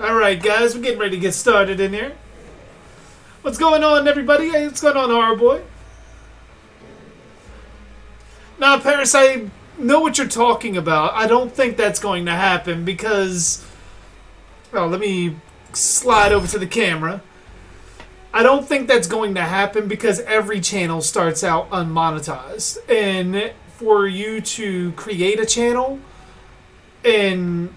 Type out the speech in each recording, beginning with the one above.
Alright, guys, we're getting ready to get started in here. What's going on, everybody? Hey, what's going on, Horror Boy? Now, Paris, I know what you're talking about. I don't think that's going to happen because... Oh, let me slide over to the camera. I don't think that's going to happen because every channel starts out unmonetized. And for you to create a channel and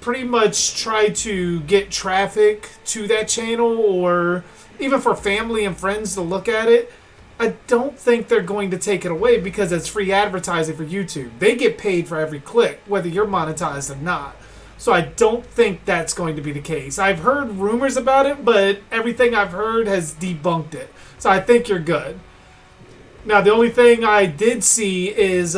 pretty much try to get traffic to that channel, or even for family and friends to look at it, I don't think they're going to take it away because it's free advertising for YouTube. They get paid for every click, whether you're monetized or not. So I don't think that's going to be the case. I've heard rumors about it, but everything I've heard has debunked it. So I think you're good. Now, the only thing I did see is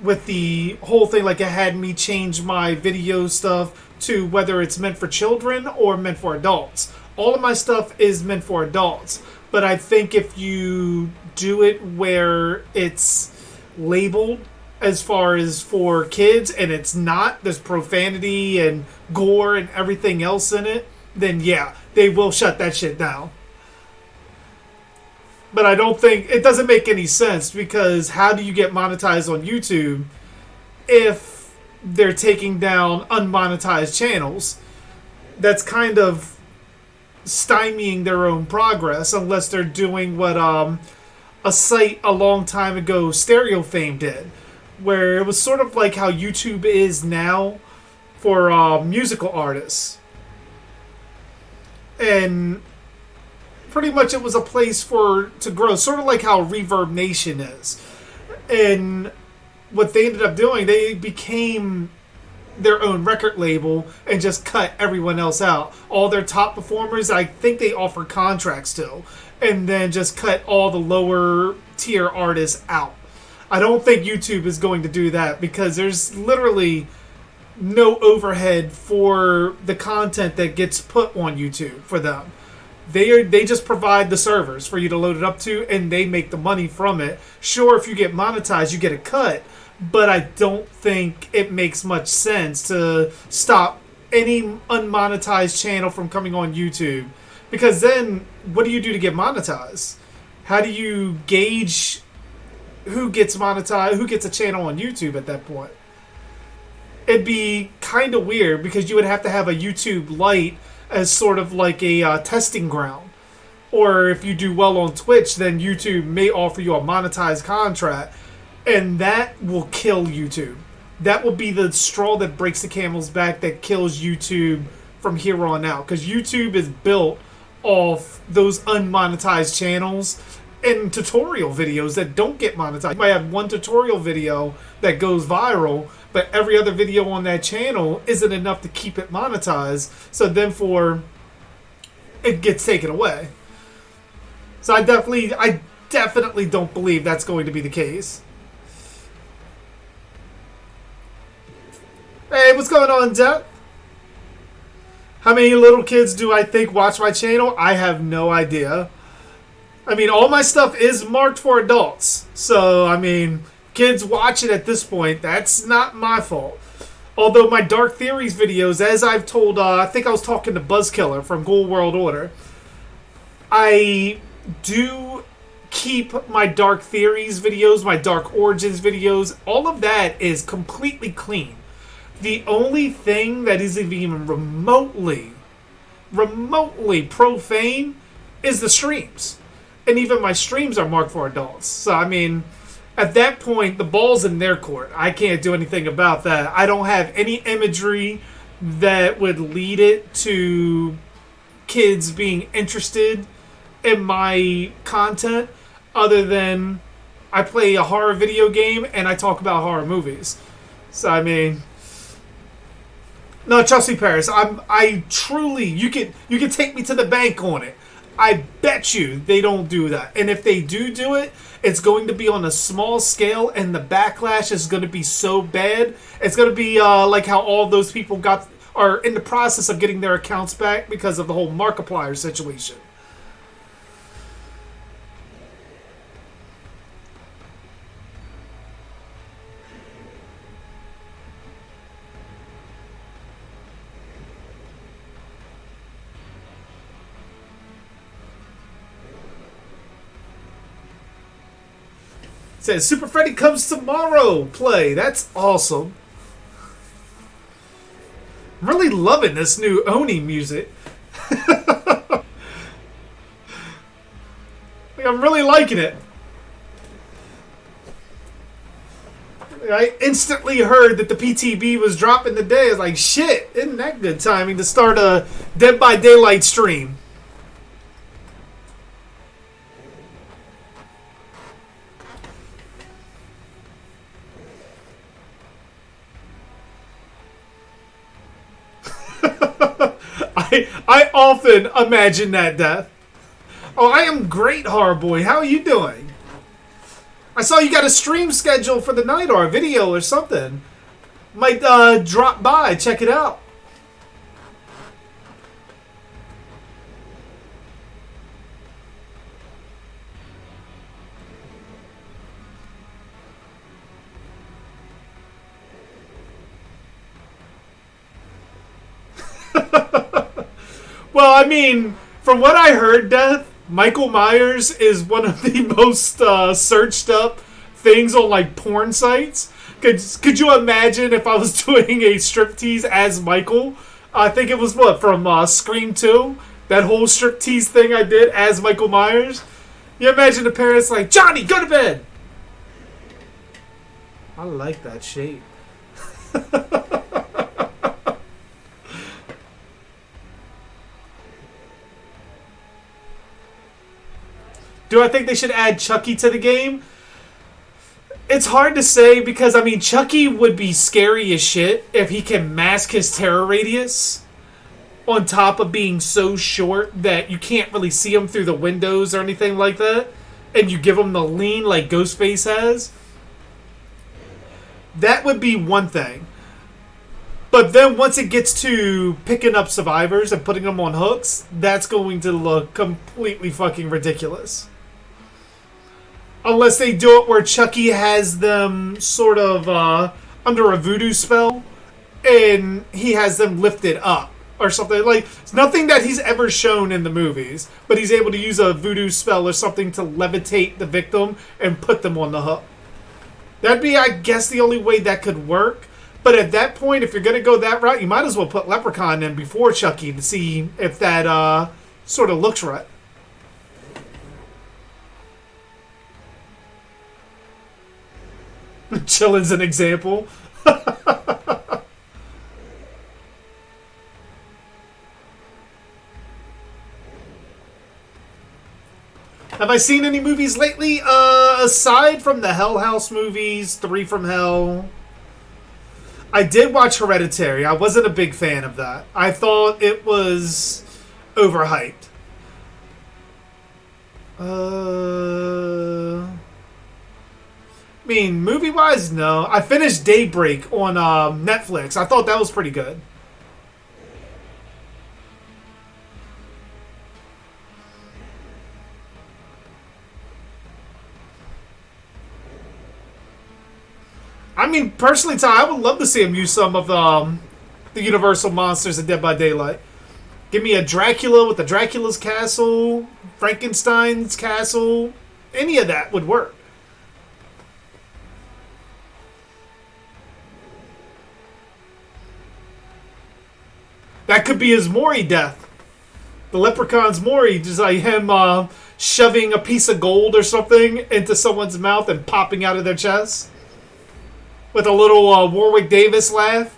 with the whole thing, like, it had me change my video stuff to whether it's meant for children or meant for adults. All of my stuff is meant for adults, but I think if you do it where it's labeled as far as for kids and it's not, there's profanity and gore and everything else in it, then yeah, they will shut that shit down. But I don't think, it doesn't make any sense, because how do you get monetized on YouTube if they're taking down unmonetized channels? That's kind of stymieing their own progress, unless they're doing what a site a long time ago, Stereo Fame, did, where it was sort of like how YouTube is now for musical artists. And pretty much it was a place to grow, sort of like how Reverb Nation is. And what they ended up doing, they became their own record label and just cut everyone else out. All their top performers, I think they offer contracts to, and then just cut all the lower tier artists out. I don't think YouTube is going to do that because there's literally no overhead for the content that gets put on YouTube for them. They just provide the servers for you to load it up to, and they make the money from it. Sure, if you get monetized, you get a cut, but I don't think it makes much sense to stop any unmonetized channel from coming on YouTube, because then what do you do to get monetized? How do you gauge who gets monetized, who gets a channel on YouTube at that point? It'd be kind of weird because you would have to have a YouTube Lite as sort of like a testing ground. Or if you do well on Twitch, then YouTube may offer you a monetized contract, and that will kill YouTube. That will be the straw that breaks the camel's back that kills YouTube from here on out, because YouTube is built off those unmonetized channels and tutorial videos that don't get monetized. You might have one tutorial video that goes viral, but every other video on that channel isn't enough to keep it monetized, so therefore it gets taken away. So I definitely don't believe that's going to be the case. Hey, what's going on, Depp? How many little kids do I think watch my channel? I have no idea. I mean, all my stuff is marked for adults, so I mean, kids watch it at this point. That's not my fault. Although my Dark Theories videos, as I've told, I think I was talking to Buzzkiller from Gold World Order, I do keep my Dark Theories videos, my Dark Origins videos, all of that is completely clean. The only thing that isn't even remotely profane is the streams. And even my streams are marked for adults. So, I mean, at that point, the ball's in their court. I can't do anything about that. I don't have any imagery that would lead it to kids being interested in my content, other than I play a horror video game and I talk about horror movies. So, I mean, no, trust me, Paris. I truly, you can take me to the bank on it. I bet you they don't do that. And if they do it, it's going to be on a small scale, and the backlash is going to be so bad. It's going to be like how all those people are in the process of getting their accounts back because of the whole Markiplier situation. Says Super Freddy comes tomorrow. Play. That's awesome. I'm really loving this new Oni music. I'm really liking it. I instantly heard that the PTB was dropping today. I was like, shit, isn't that good timing to start a Dead by Daylight stream? I often imagine that death. Oh, I am great, Horrorboy. How are you doing? I saw you got a stream schedule for the night or a video or something. Might drop by, check it out. Well, I mean, from what I heard, Death, Michael Myers is one of the most searched up things on like porn sites. Could you imagine if I was doing a striptease as Michael? I think it was what from Scream 2, that whole striptease thing I did as Michael Myers. You imagine the parents like, Johnny, go to bed. I like that shape. Do I think they should add Chucky to the game? It's hard to say because, I mean, Chucky would be scary as shit if he can mask his terror radius on top of being so short that you can't really see him through the windows or anything like that, and you give him the lean like Ghostface has. That would be one thing. But then once it gets to picking up survivors and putting them on hooks, that's going to look completely fucking ridiculous. Unless they do it where Chucky has them sort of under a voodoo spell and he has them lifted up or something. Like, it's nothing that he's ever shown in the movies, but he's able to use a voodoo spell or something to levitate the victim and put them on the hook. That'd be, I guess, the only way that could work. But at that point, if you're going to go that route, you might as well put Leprechaun in before Chucky to see if that sort of looks right. Chillin's an example. Have I seen any movies lately? Aside from the Hell House movies, 3 from Hell. I did watch Hereditary. I wasn't a big fan of that. I thought it was overhyped. I mean, movie-wise, no. I finished Daybreak on Netflix. I thought that was pretty good. I mean, personally, Ty, I would love to see him use some of the Universal monsters in Dead by Daylight. Give me a Dracula with the Dracula's castle, Frankenstein's castle. Any of that would work. That could be his Mori death. The Leprechaun's Mori, just like him shoving a piece of gold or something into someone's mouth and popping out of their chest. With a little Warwick Davis laugh.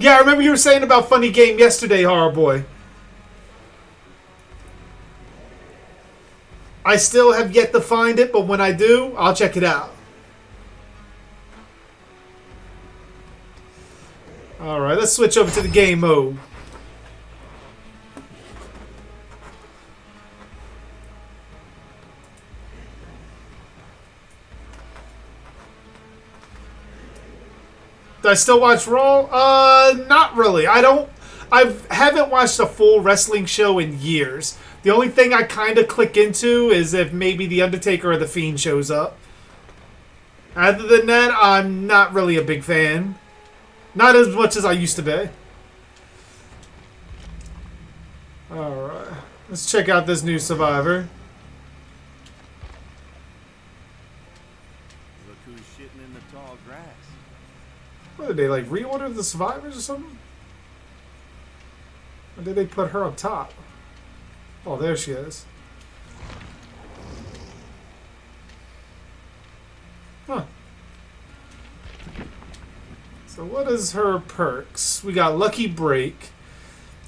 Yeah, I remember you were saying about Funny Game yesterday, Horror Boy. I still have yet to find it, but when I do, I'll check it out. Alright, let's switch over to the game mode. Do I still watch Raw? Not really. I haven't watched a full wrestling show in years. The only thing I kind of click into is if maybe The Undertaker or The Fiend shows up. Other than that, I'm not really a big fan. Not as much as I used to be. Alright. Let's check out this new Survivor. Look who's shitting in the tall grass. What did they like reorder the Survivors or something? Or did they put her up top? Oh, there she is. Huh. So what is her perks? We got Lucky Break.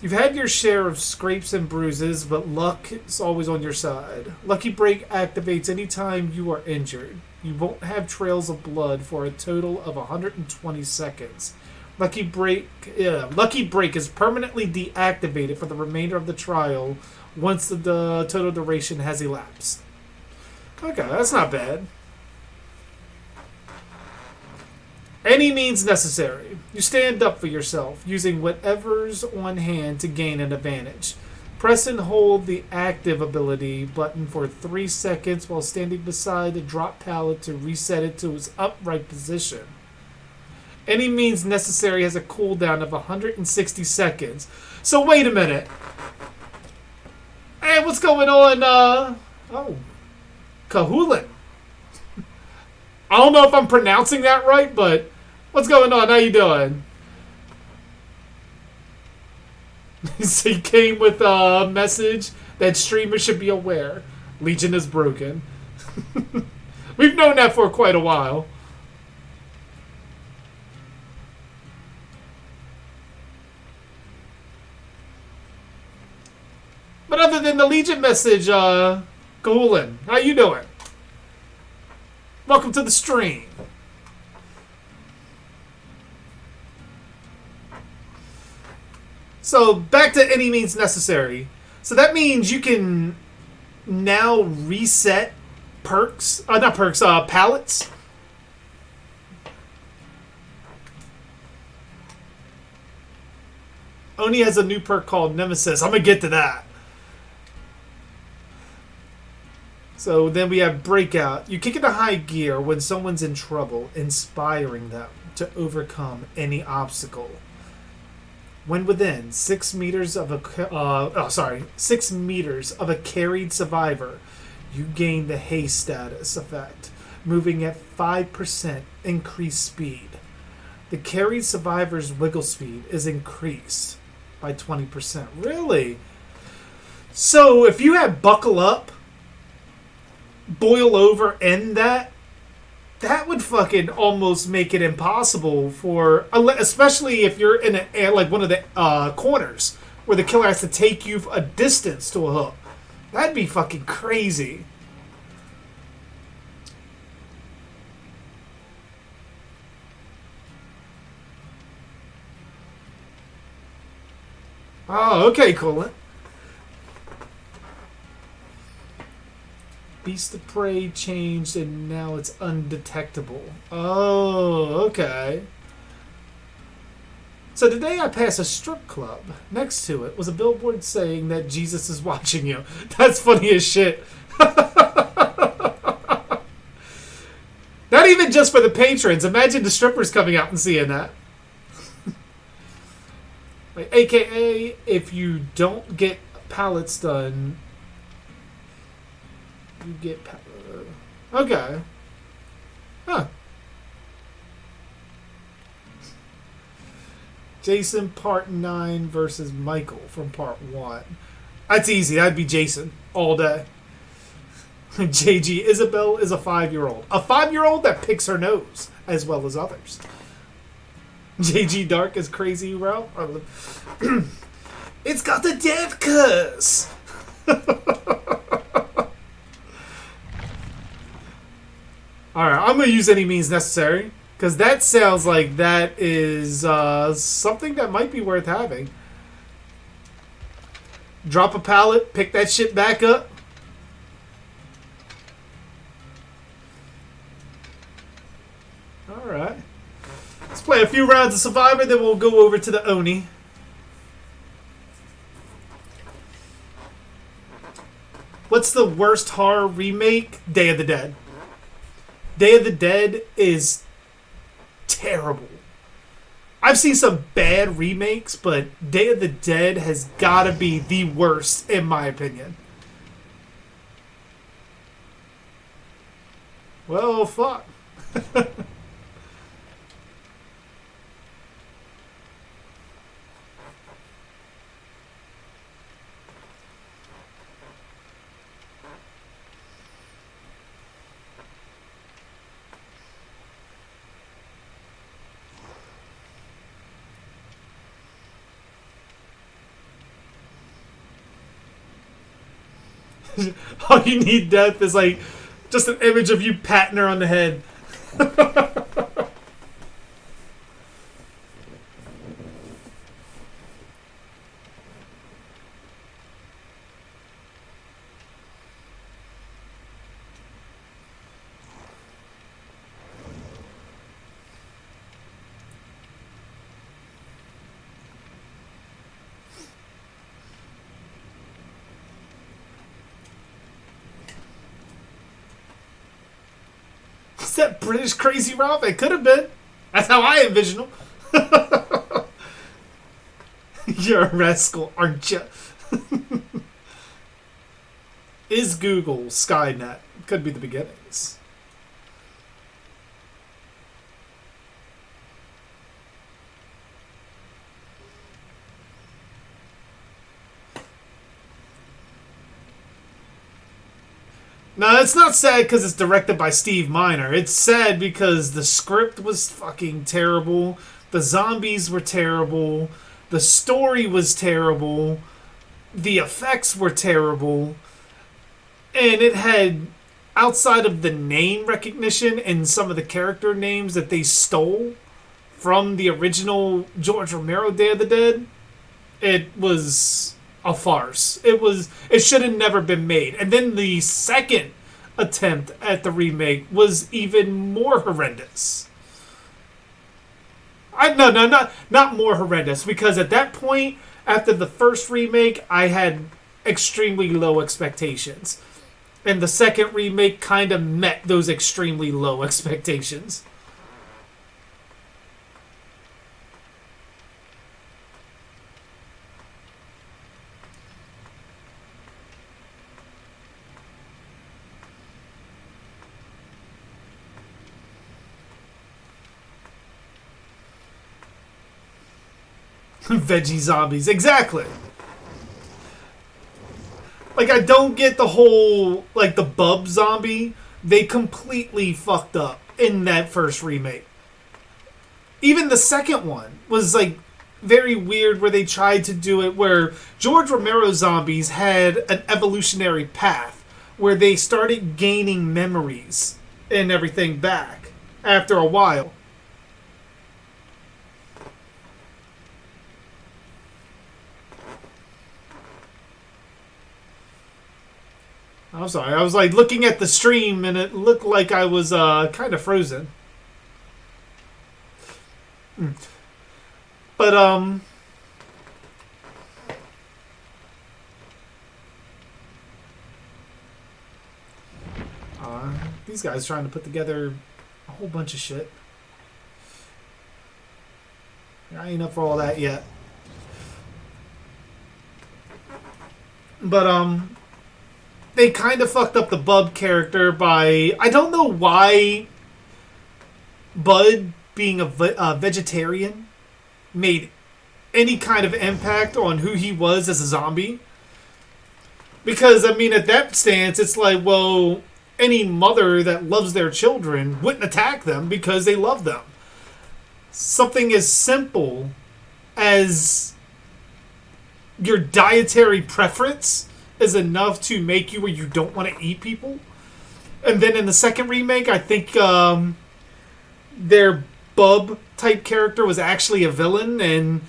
You've had your share of scrapes and bruises, but luck is always on your side. Lucky Break activates anytime you are injured. You won't have trails of blood for a total of 120 seconds. Lucky Break is permanently deactivated for the remainder of the trial once the total duration has elapsed. Okay, that's not bad. Any means necessary. You stand up for yourself, using whatever's on hand to gain an advantage. Press and hold the active ability button for 3 seconds while standing beside a drop pallet to reset it to its upright position. Any means necessary has a cooldown of 160 seconds. So wait a minute. Hey, what's going on? Kahulin. I don't know if I'm pronouncing that right, but what's going on? How you doing? So he came with a message that streamers should be aware. Legion is broken. We've known that for quite a while. But other than the Legion message, Kahulin, how you doing? Welcome to the stream. So, back to any means necessary. So that means you can now reset perks, not perks, pallets. Oni has a new perk called Nemesis. I'm going to get to that. So then we have Breakout. You kick into high gear when someone's in trouble, inspiring them to overcome any obstacle. When within 6 meters of a 6 meters of a carried survivor, you gain the haste status effect, moving at 5% increased speed. The carried survivor's wiggle speed is increased by 20%. Really? So if you have Buckle Up, Boil Over, and that would fucking almost make it impossible for, especially if you're in like one of the corners where the killer has to take you a distance to a hook. That'd be fucking crazy. Oh, okay, cool. Beast of Prey changed and now it's undetectable. Oh, okay. So today I passed a strip club. Next to it was a billboard saying that Jesus is watching you. That's funny as shit. Not even just for the patrons. Imagine the strippers coming out and seeing that. Like, AKA, if you don't get pallets done, you get... okay. Huh. Jason Part 9 versus Michael from Part 1. That's easy. That'd be Jason all day. JG Isabel is a 5-year-old. A 5-year-old that picks her nose, as well as others. JG Dark is crazy, bro. It's got the death curse. Alright, I'm going to use any means necessary. Because that sounds like that is something that might be worth having. Drop a pallet, pick that shit back up. Alright. Let's play a few rounds of Survivor, then we'll go over to the Oni. What's the worst horror remake? Day of the Dead. Day of the Dead is terrible. I've seen some bad remakes, but Day of the Dead has got to be the worst, in my opinion. Well, fuck. All you need, Death, is like just an image of you patting her on the head. Is that British Crazy Ralph? It could have been. That's how I envision him. You're a rascal, aren't you? Is Google Skynet? Could be the beginnings. No, it's not sad because it's directed by Steve Miner. It's sad because the script was fucking terrible. The zombies were terrible. The story was terrible. The effects were terrible. And it had, outside of the name recognition and some of the character names that they stole from the original George Romero Day of the Dead, it was a farce. It should have never been made. And then the second attempt at the remake was even more horrendous. No, not more horrendous, because at that point, after the first remake, I had extremely low expectations. And the second remake kind of met those extremely low expectations. Veggie zombies, exactly. Like, I don't get the whole, like, the bub zombie. They completely fucked up in that first remake. Even the second one was, like, very weird, where they tried to do it where George Romero zombies had an evolutionary path where they started gaining memories and everything back after a while. I'm sorry. I was like looking at the stream and it looked like I was kind of frozen. But these guys trying to put together a whole bunch of shit. I ain't up for all that yet. But they kind of fucked up the Bub character by... I don't know why Bud, being a vegetarian, made any kind of impact on who he was as a zombie. Because, I mean, at that stance, it's like, well, any mother that loves their children wouldn't attack them because they love them. Something as simple as your dietary preference is enough to make you where you don't want to eat people. And then in the second remake, I think their Bub type character was actually a villain, and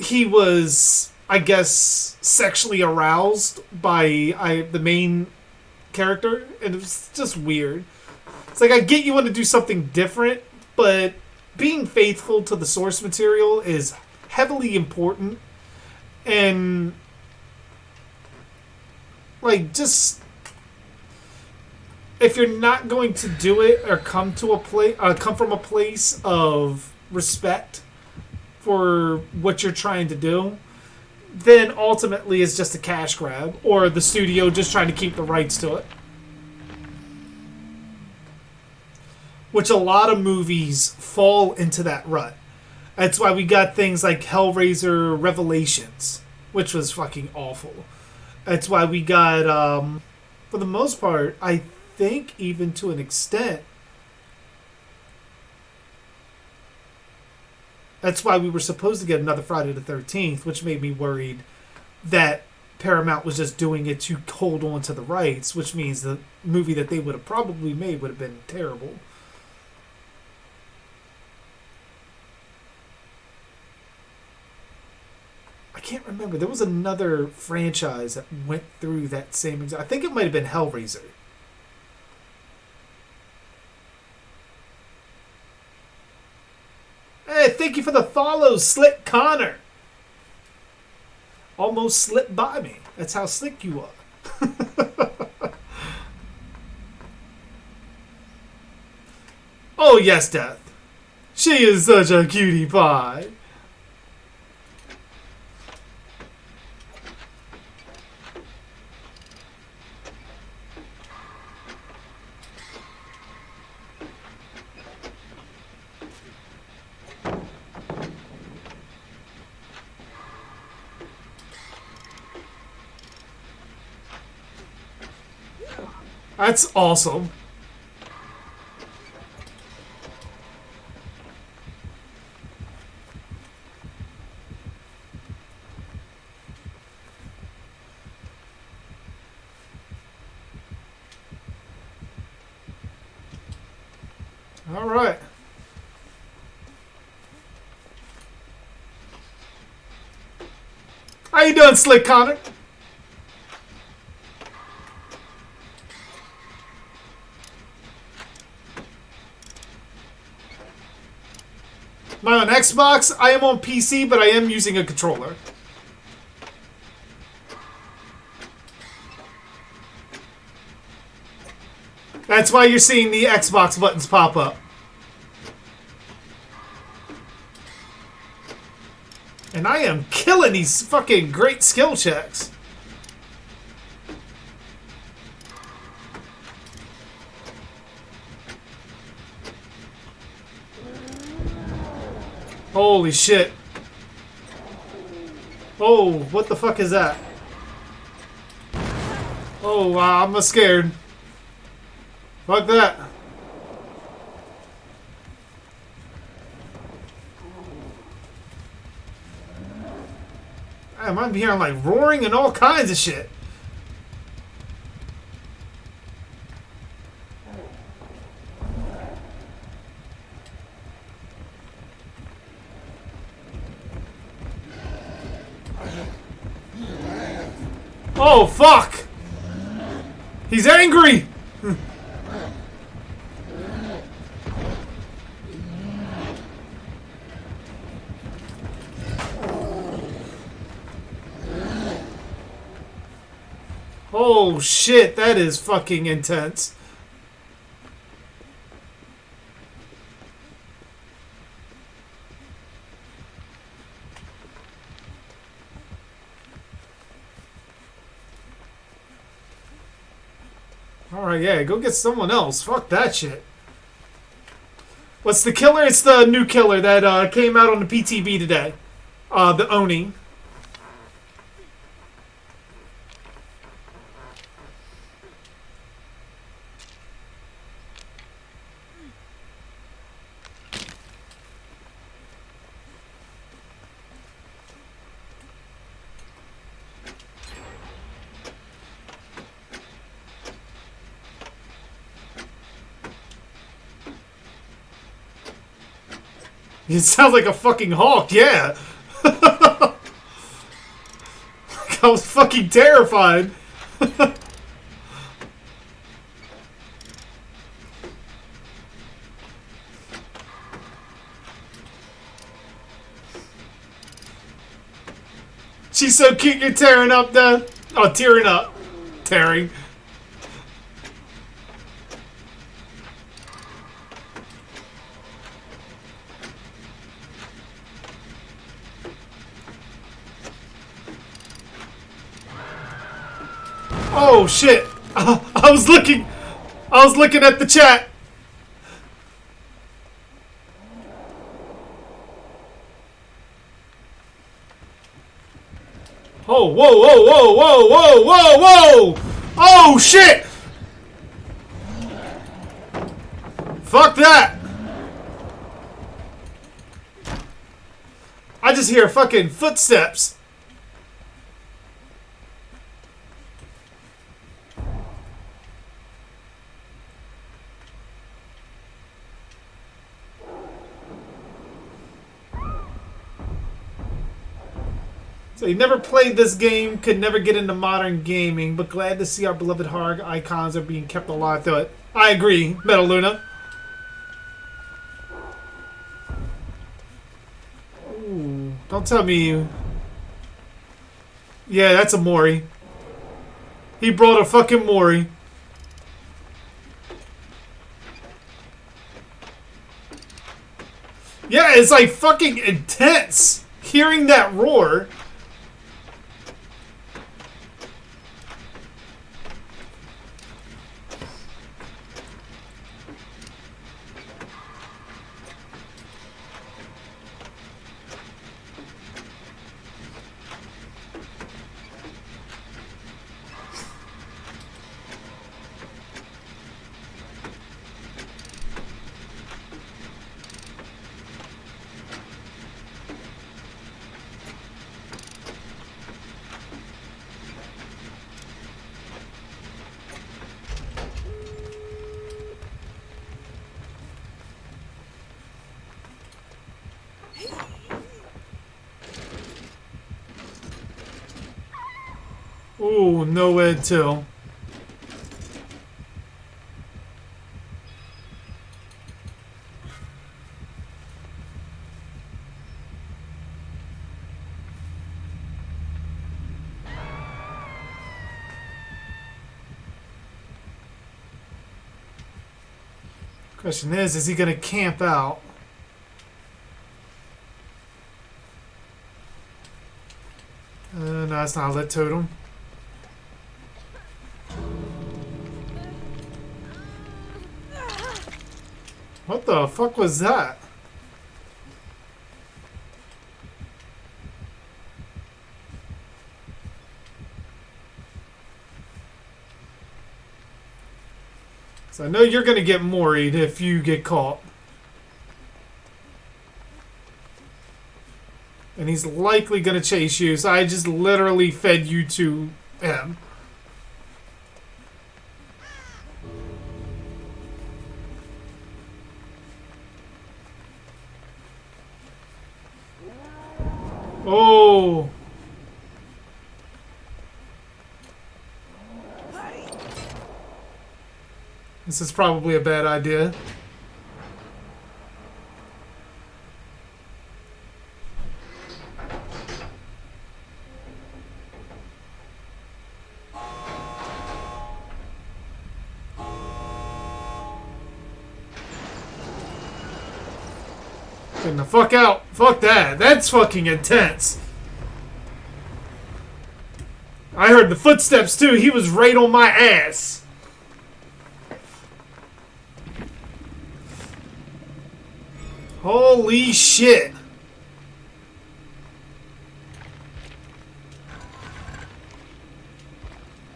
he was, I guess, sexually aroused by the main character, and it was just weird. It's like, I get you want to do something different, but being faithful to the source material is heavily important. And like, just if you're not going to do it or come from a place of respect for what you're trying to do, then ultimately it's just a cash grab, or the studio just trying to keep the rights to it. Which a lot of movies fall into that rut. That's why we got things like Hellraiser Revelations, which was fucking awful. That's why we got, for the most part, I think even to an extent, that's why we were supposed to get another Friday the 13th, which made me worried that Paramount was just doing it to hold on to the rights, which means the movie that they would have probably made would have been terrible. I can't remember. There was another franchise that went through that same exact... I think it might have been Hellraiser. Hey, thank you for the follow, Slick Connor. Almost slipped by me. That's how slick you are. Oh, yes, Death. She is such a cutie pie. That's awesome. All right. How you doing, Slick Connor? Am I on Xbox? I am on PC, but I am using a controller. That's why you're seeing the Xbox buttons pop up. And I am killing these fucking great skill checks. Holy shit. Oh, what the fuck is that? Oh, wow, I'm scared. Fuck that. I'm hearing like roaring and all kinds of shit. Oh, fuck! He's angry! Oh, shit, that is fucking intense. Alright, yeah, go get someone else. Fuck that shit. What's the killer? It's the new killer that came out on the PTB today. The Oni. It sounds like a fucking hawk, yeah. I was fucking terrified. She's so cute, you're tearing up, though. Oh, tearing up. Tearing. Oh shit! I was looking at the chat. Oh, whoa, whoa, whoa, whoa, whoa, whoa, whoa! Oh shit! Fuck that! I just hear fucking footsteps. So he never played this game, could never get into modern gaming, but glad to see our beloved Darhk icons are being kept alive through it. I agree, Metal Luna. Ooh, don't tell me you... Yeah, that's a Mori. He brought a fucking Mori. Yeah, it's like fucking intense hearing that roar. Ooh, no ed too. Question is he gonna camp out? No, it's not a lit totem. What the fuck was that? So I know you're gonna get moried if you get caught. And he's likely gonna chase you, so I just literally fed you to him. Oh. This is probably a bad idea. Getting the fuck out. Fuck that. That's fucking intense. I heard the footsteps too. He was right on my ass. Holy shit.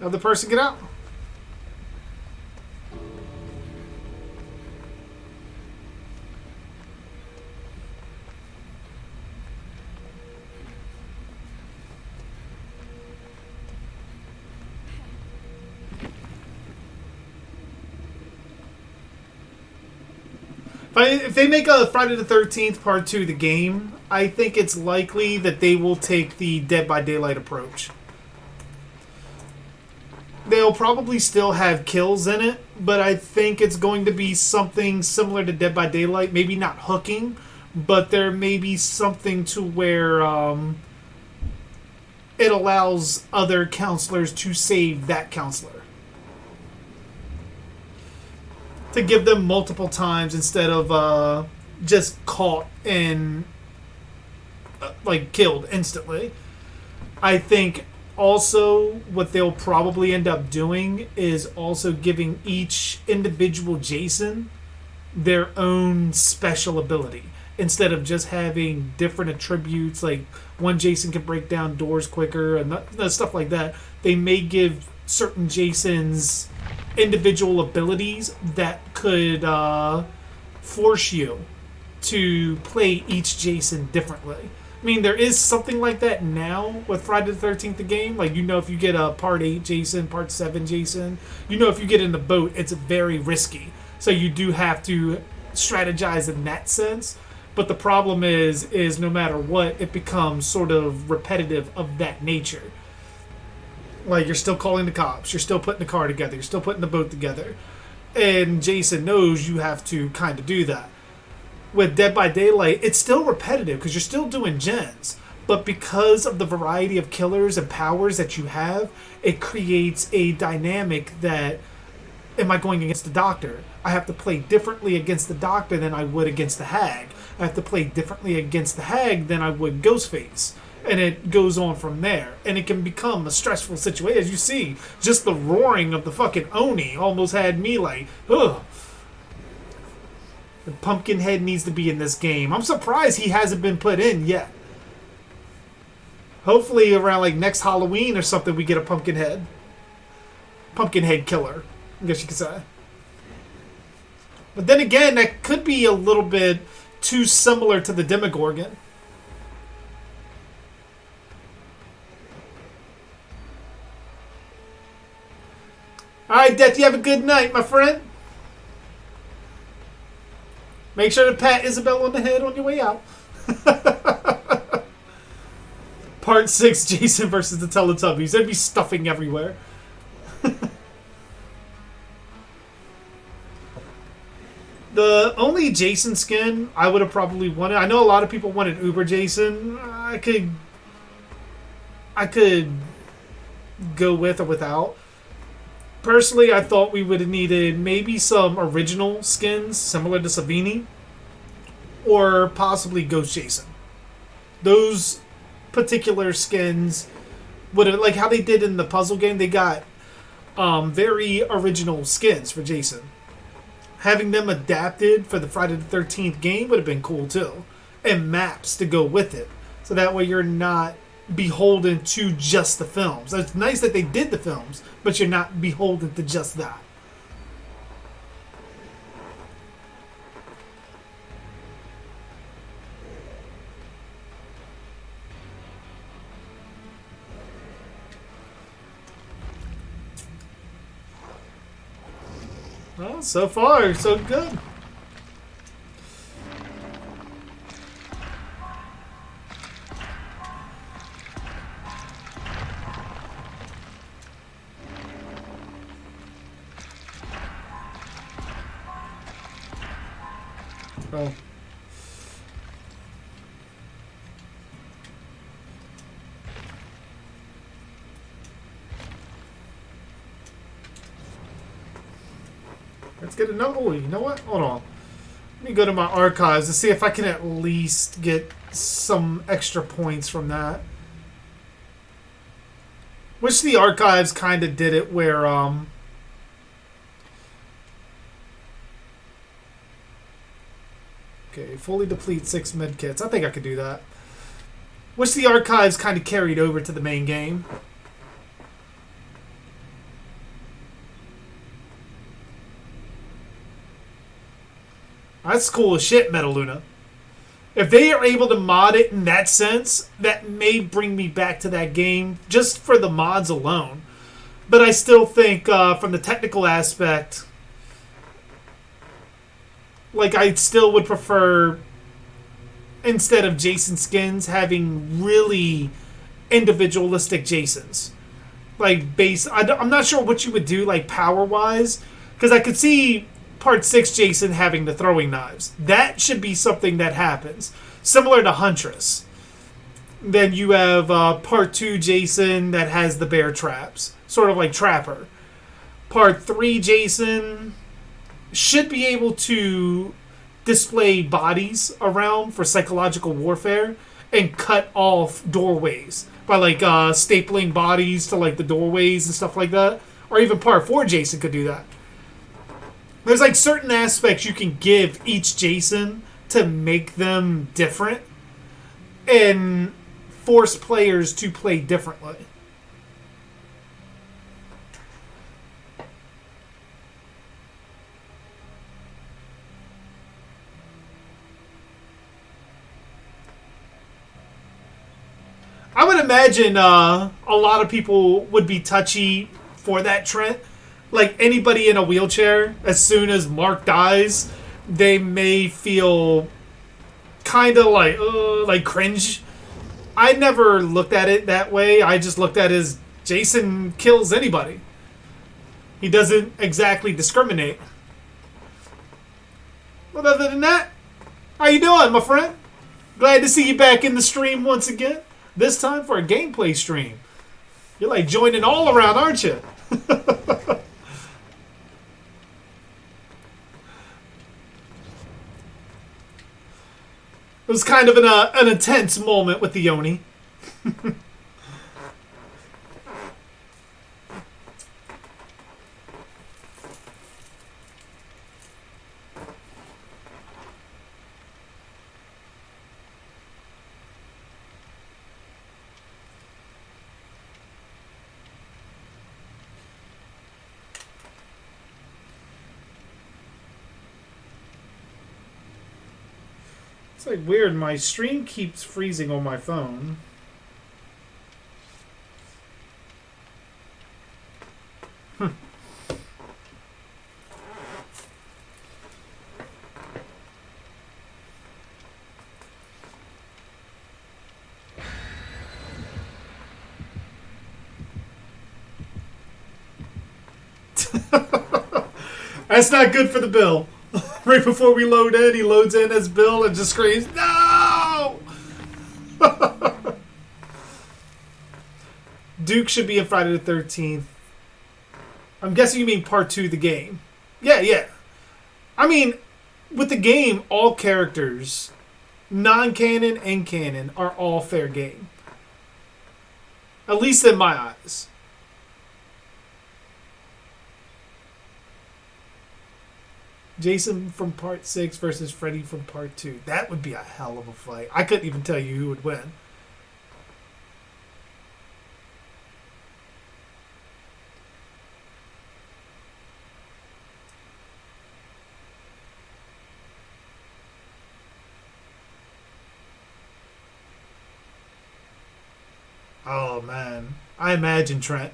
Other person get out? If they make a Friday the 13th Part 2 the game, I think it's likely that they will take the Dead by Daylight approach. They'll probably still have kills in it, but I think it's going to be something similar to Dead by Daylight. Maybe not hooking, but there may be something to where it allows other counselors to save that counselor. To give them multiple times instead of just caught and like killed instantly. I think also, what they'll probably end up doing is also giving each individual Jason their own special ability instead of just having different attributes. Like one Jason can break down doors quicker and stuff like that. They may give certain Jasons individual abilities that could force you to play each Jason differently. I mean, there is something like that now with Friday the 13th, the game. Like, if you get a Part 8 Jason, Part 7 Jason, if you get in the boat, it's very risky. So you do have to strategize in that sense. But the problem is no matter what, it becomes sort of repetitive of that nature. Like, you're still calling the cops. You're still putting the car together. You're still putting the boat together. And Jason knows you have to kind of do that. With Dead by Daylight, it's still repetitive because you're still doing gens. But because of the variety of killers and powers that you have, it creates a dynamic that, am I going against the Doctor? I have to play differently against the Doctor than I would against the Hag. I have to play differently against the Hag than I would Ghostface. And it goes on from there. And it can become a stressful situation. As you see, just the roaring of the fucking Oni almost had me like, ugh. Pumpkinhead needs to be in this game. I'm surprised he hasn't been put in yet. Hopefully around like next Halloween or something we get a Pumpkinhead. Pumpkinhead killer, I guess you could say. But then again, that could be a little bit too similar to the Demogorgon. Alright, Death, you have a good night, my friend. Make sure to pat Isabel on the head on your way out. Part 6, Jason versus the Teletubbies. There'd be stuffing everywhere. The only Jason skin I would have probably wanted... I know a lot of people wanted Uber Jason. I could go with or without. Personally, I thought we would have needed maybe some original skins similar to Savini, or possibly Ghost Jason. Those particular skins would have, like how they did in the puzzle game, they got very original skins for Jason. Having them adapted for the Friday the 13th game would have been cool too. And maps to go with it. So that way you're not beholden to just the films. It's nice that they did the films, but you're not beholden to just that. Well, so far, so good. Oh. Let's get another. Oh, you know what? Hold on. Let me go to my archives and see if I can at least get some extra points from that. Wish the archives kind of did it where okay, fully deplete 6 medkits. I think I could do that. Wish the archives kind of carried over to the main game. That's cool as shit, Metaluna. If they are able to mod it in that sense, that may bring me back to that game just for the mods alone. But I still think from the technical aspect, like I still would prefer, instead of Jason skins, having really individualistic Jasons. Like I'm not sure what you would do like power-wise, because I could see Part 6 Jason having the throwing knives. That should be something that happens. Similar to Huntress. Then you have Part 2 Jason that has the bear traps. Sort of like Trapper. Part 3 Jason should be able to display bodies around for psychological warfare and cut off doorways. by like stapling bodies to like the doorways and stuff like that. Or even part 4 Jason could do that. There's like certain aspects you can give each Jason to make them different and force players to play differently. I would imagine a lot of people would be touchy for that, Trent. Like anybody in a wheelchair, as soon as Mark dies, they may feel kind of like cringe. I never looked at it that way. I just looked at it as Jason kills anybody. He doesn't exactly discriminate. But other than that, how you doing, my friend? Glad to see you back in the stream once again. This time for a gameplay stream. You're like joining all around, aren't you? It was kind of an intense moment with the Yoni. It's like weird. My stream keeps freezing on my phone. That's not good for the Bill. Right before we load in, he loads in as Bill and just screams, "No!" Duke should be in Friday the 13th. I'm guessing you mean part 2 of the game. Yeah. I mean, with the game, all characters, non-canon and canon, are all fair game. At least in my eyes. Jason from part 6 versus Freddy from part 2. That would be a hell of a fight. I couldn't even tell you who would win. Oh, man. I imagine, Trent.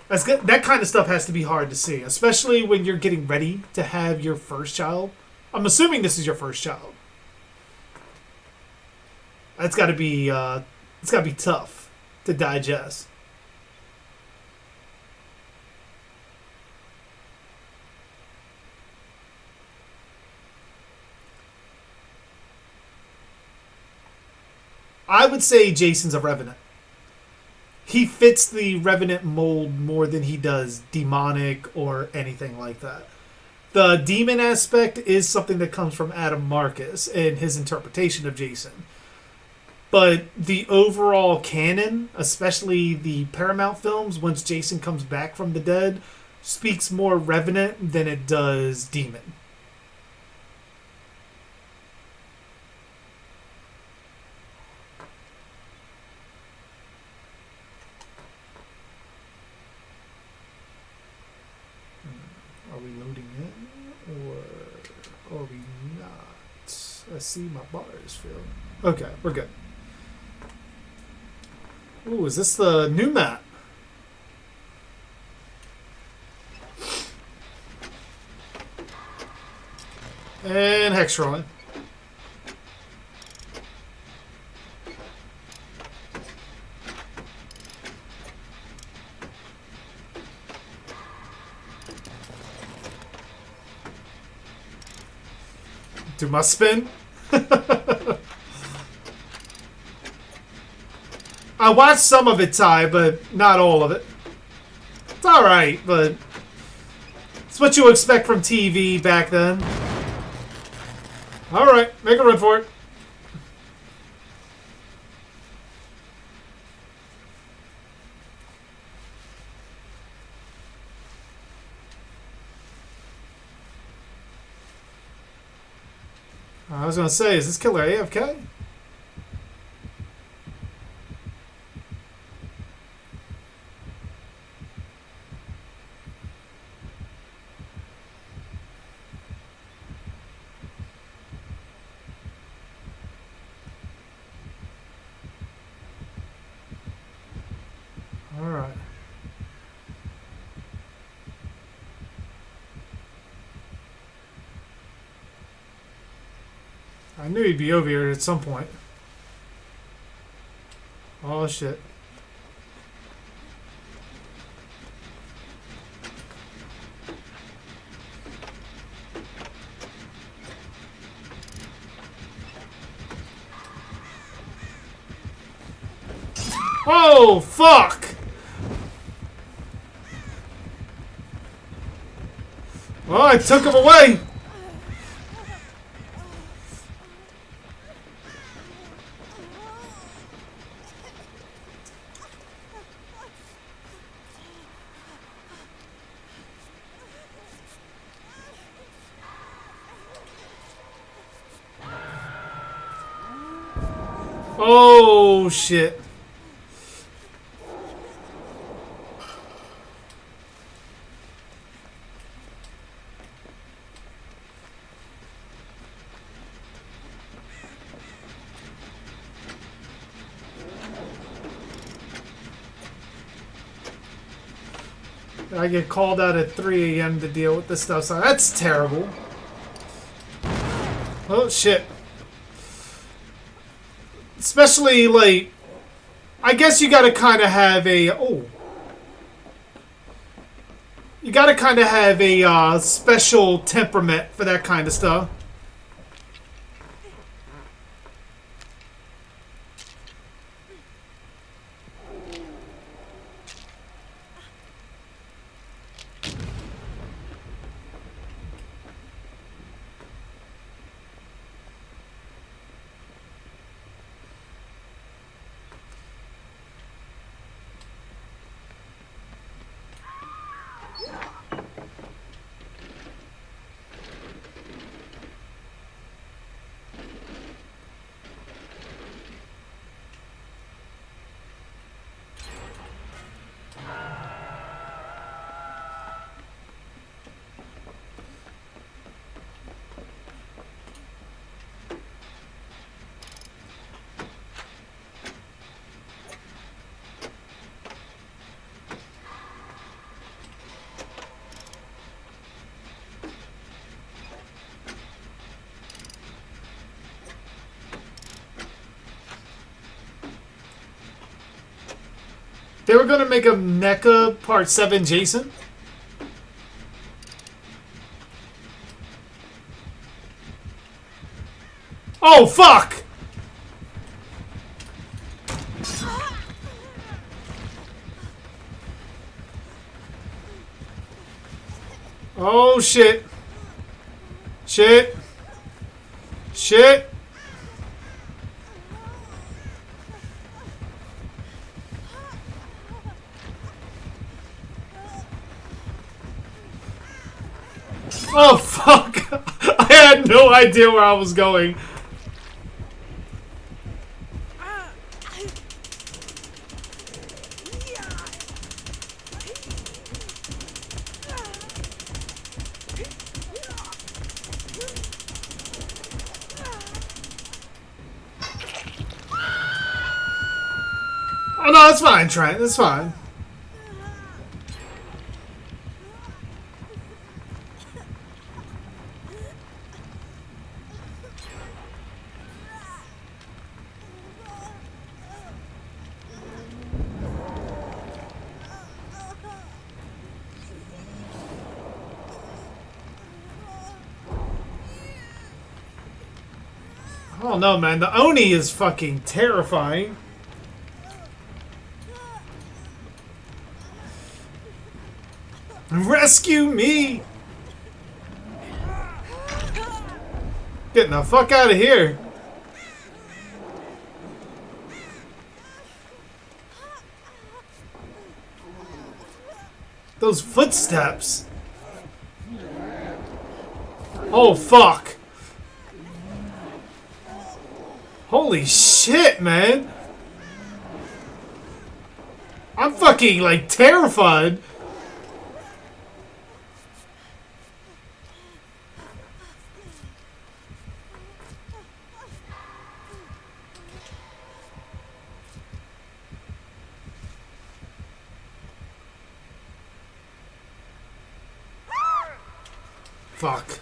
That's good. That kind of stuff has to be hard to see, especially when you're getting ready to have your first child. I'm assuming this is your first child. That's got to be it's got to be tough to digest. I would say Jason's a Revenant. He fits the Revenant mold more than he does demonic or anything like that. The demon aspect is something that comes from Adam Marcus and his interpretation of Jason. But the overall canon, especially the Paramount films, once Jason comes back from the dead, speaks more Revenant than it does demon. Are we loading in or are we not? I see my bars filled. Okay, we're good. Ooh, is this the new map? And hex rolling. Do my spin. I watched some of it, Ty, but not all of it. It's alright, but it's what you expect from TV back then. Alright, make a run for it. I was gonna say, is this killer AFK? Alright. I knew he'd be over here at some point. Oh shit. Oh fuck! Oh, I took him away! Oh shit. I get called out at 3 a.m. to deal with this stuff, so that's terrible. Oh shit. Especially, like, I guess you gotta kind of have a... Oh. You gotta kind of have a special temperament for that kind of stuff. They were gonna make a NECA Part 7 Jason? Oh, fuck! Oh, shit. Shit. Shit. Oh, fuck! I had no idea where I was going. Oh, no, that's fine, Trent. That's fine. Oh no, man. The Oni is fucking terrifying. Rescue me! Getting the fuck out of here. Those footsteps. Oh fuck. Holy shit, man. I'm fucking, like, terrified. Fuck.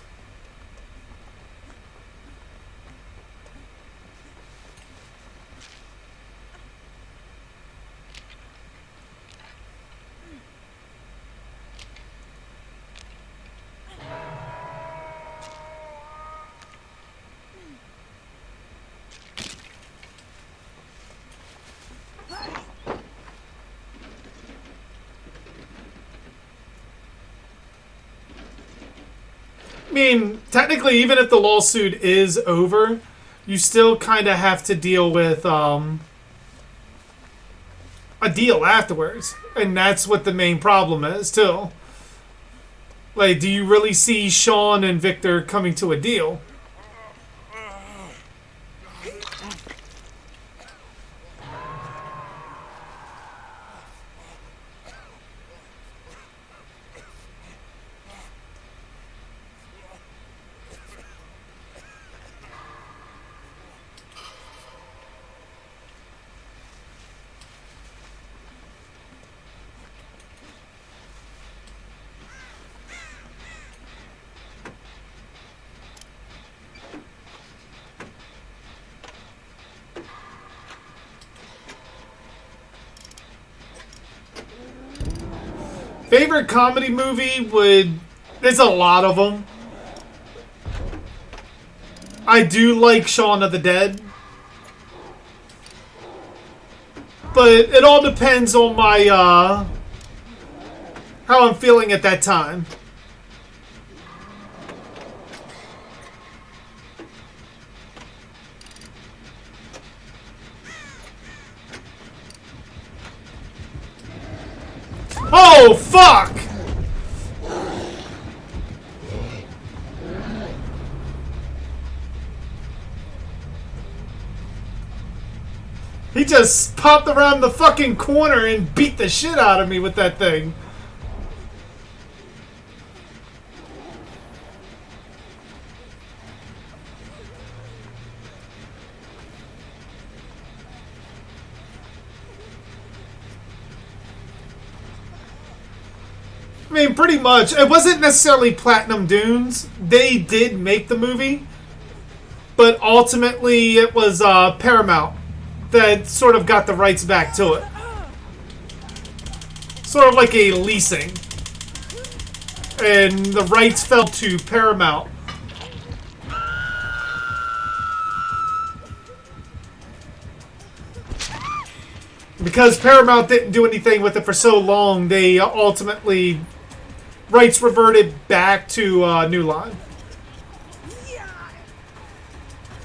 I mean, technically, even if the lawsuit is over, you still kind of have to deal with a deal afterwards. And that's what the main problem is, too. Like, do you really see Sean and Victor coming to a deal? Favorite comedy movie would... There's a lot of them. I do like Shaun of the Dead. But it all depends on my, how I'm feeling at that time. Oh, fuck! He just popped around the fucking corner and beat the shit out of me with that thing. I mean, pretty much. It wasn't necessarily Platinum Dunes. They did make the movie. But ultimately, it was Paramount that sort of got the rights back to it. Sort of like a leasing. And the rights fell to Paramount. Because Paramount didn't do anything with it for so long, they ultimately... rights reverted back to New Line.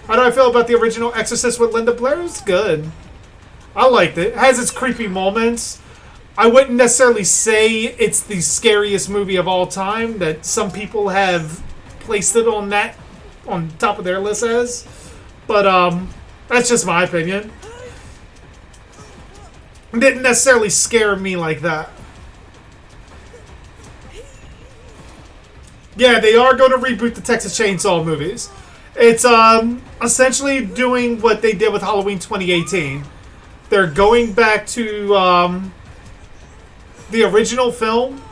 How do I feel about the original Exorcist with Linda Blair? It's good. I liked it. It has its creepy moments. I wouldn't necessarily say it's the scariest movie of all time, that some people have placed it on top of their list as. But that's just my opinion. It didn't necessarily scare me like that. Yeah, they are going to reboot the Texas Chainsaw movies. It's essentially doing what they did with Halloween 2018. They're going back to the original film,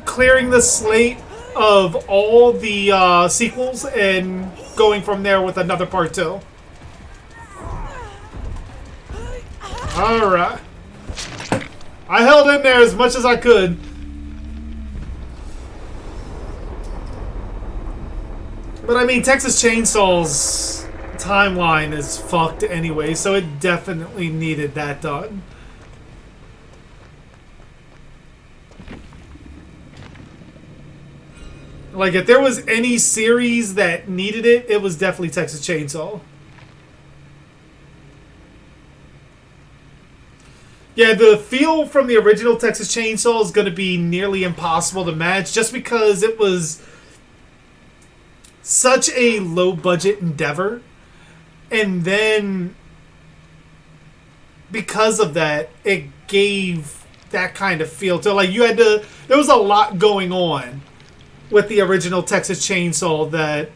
clearing the slate of all the sequels, and going from there with another part 2. Alright. I held in there as much as I could. But I mean, Texas Chainsaw's timeline is fucked anyway, so it definitely needed that done. Like, if there was any series that needed it, it was definitely Texas Chainsaw. Yeah, the feel from the original Texas Chainsaw is going to be nearly impossible to match, just because it was such a low-budget endeavor And then, because of that, it gave that kind of feel to, like, you had to, there was a lot going on with the original Texas Chainsaw that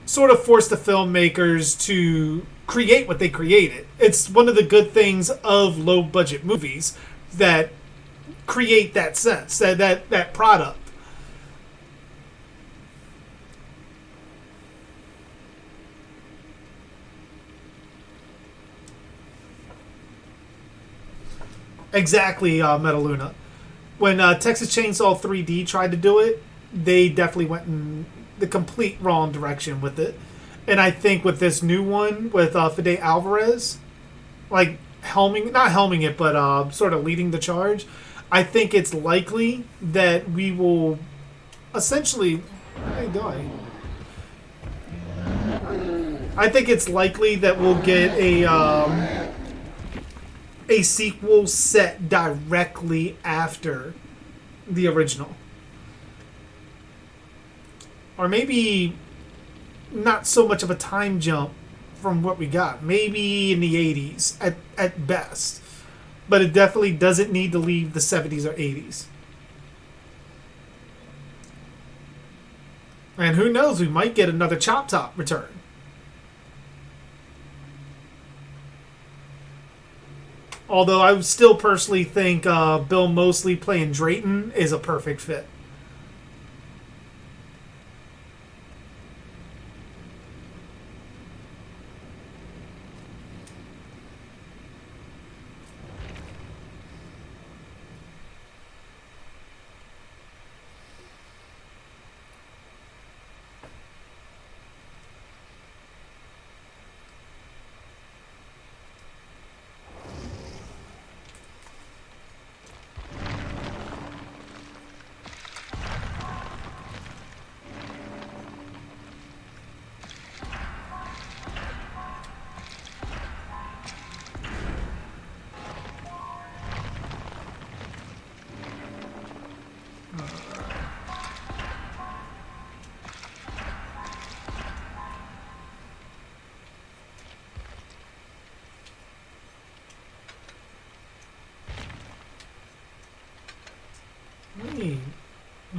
sort of forced the filmmakers to create what they created. It's one of the good things of low budget movies that create that sense, that product. Exactly, Metaluna. When Texas Chainsaw 3D tried to do it, they definitely went in the complete wrong direction with it. And I think with this new one, with Fede Alvarez, like, not helming it, but sort of leading the charge, I think it's likely that we will essentially... How you doing? I think it's likely that we'll get a sequel set directly after the original. Or maybe not so much of a time jump from what we got. Maybe in the 80s at best. But it definitely doesn't need to leave the 70s or 80s. And who knows, we might get another Chop Top return. Although I still personally think Bill Moseley playing Drayton is a perfect fit.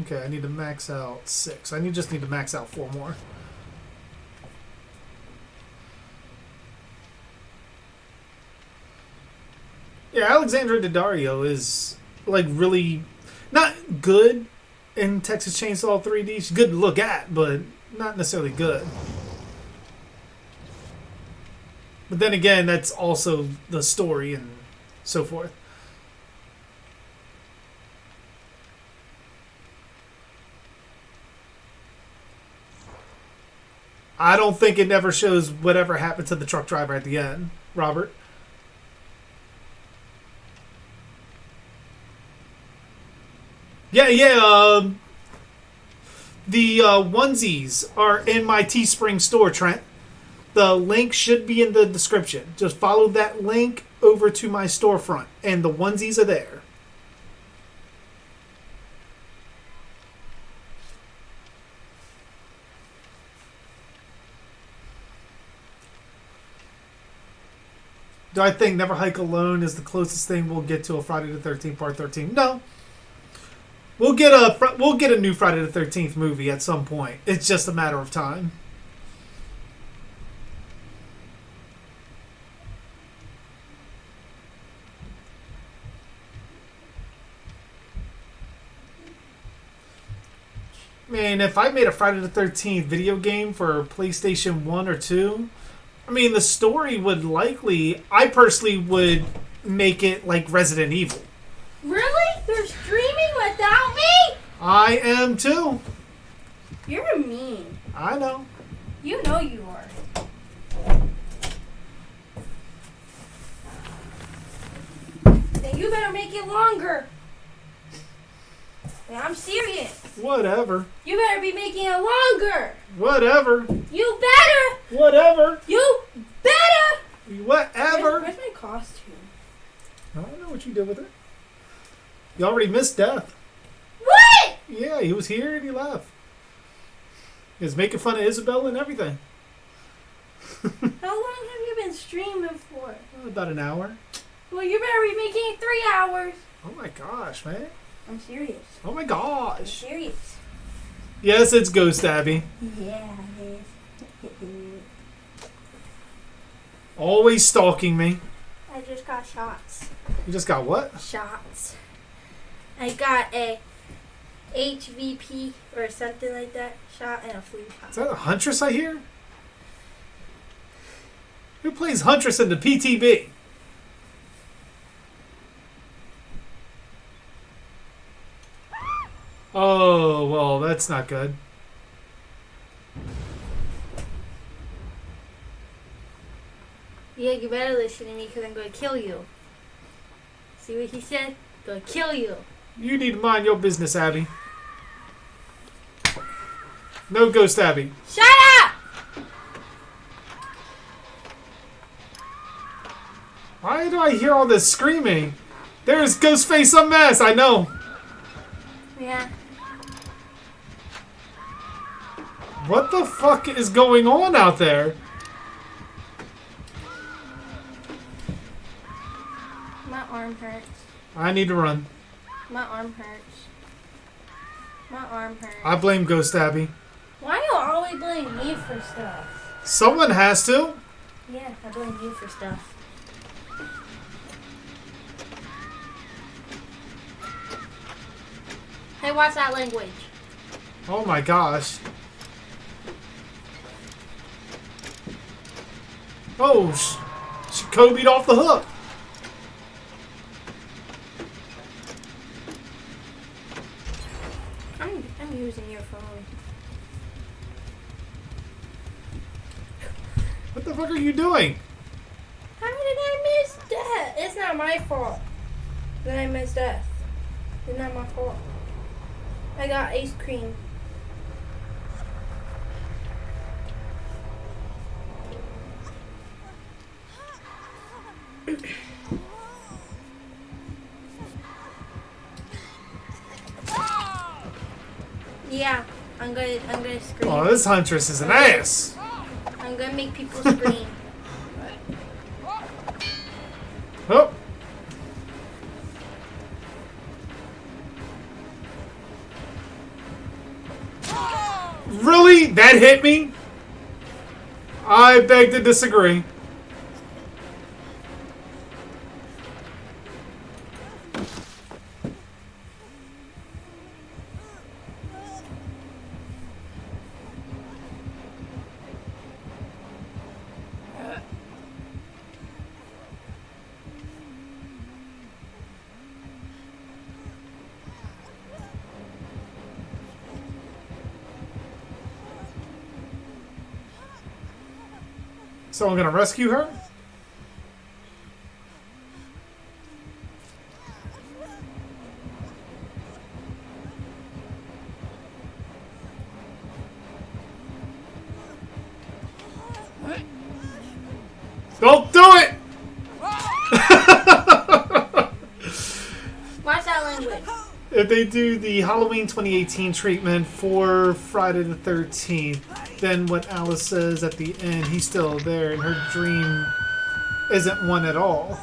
Okay, I need to max out 6. Just need to max out 4 more. Yeah, Alexandra Daddario is, like, really not good in Texas Chainsaw 3D. She's good to look at, but not necessarily good. But then again, that's also the story and so forth. I don't think it never shows whatever happened to the truck driver at the end, Robert. Yeah. The onesies are in my Teespring store, Trent. The link should be in the description. Just follow that link over to my storefront, and the onesies are there. Do I think Never Hike Alone is the closest thing we'll get to a Friday the 13th Part 13? No. We'll get a new Friday the 13th movie at some point. It's just a matter of time. Man, if I made a Friday the 13th video game for PlayStation 1 or 2, I mean, the story would likely... I personally would make it like Resident Evil. Really? You're streaming without me? I am too. You're mean. I know. You know you are. Then you better make it longer. And I'm serious. Whatever. You better be making it longer. Whatever. You better. Whatever. You better. Whatever. Where's my costume? I don't know what you did with it. You already missed Death. What? Yeah, he was here and he left. He was making fun of Isabel and everything. How streaming for? About an hour. Well, you better be making it 3 hours. Oh my gosh, man. I'm serious. Oh my I'm gosh. serious. Yes, it's Ghost Abby. Yeah, it is. Always stalking me. I just got shots. You just got what? Shots. I got a HVP or something like that shot and a flu shot. Is that a Huntress I hear? Who plays Huntress in the PTB? Oh, well, that's not good. Yeah, you better listen to me because I'm going to kill you. See what he said? Going to kill you. You need to mind your business, Abby. No Ghost Abby. Shut up! Why do I hear all this screaming? There's Ghostface a mess, I know. Yeah. What the fuck is going on out there? My arm hurts. I need to run. My arm hurts. My arm hurts. I blame Ghost Abby. Why do you always blame me for stuff? Someone has to. Yeah, I blame you for stuff. Hey, watch that language. Oh my gosh. Oh, she Kobe'd off the hook. I'm using your phone. What the fuck are you doing? How did I miss death? It's not my fault that I missed death. It's not my fault. I got ice cream. Yeah, I'm gonna scream. Oh, this Huntress is an ass. I'm gonna make people scream. Oh. Really? That hit me? I beg to disagree. So I'm gonna rescue her? Don't do it! Watch that language. If they do the Halloween 2018 treatment for Friday the 13th, then what Alice says at the end, he's still there and her dream isn't one at all.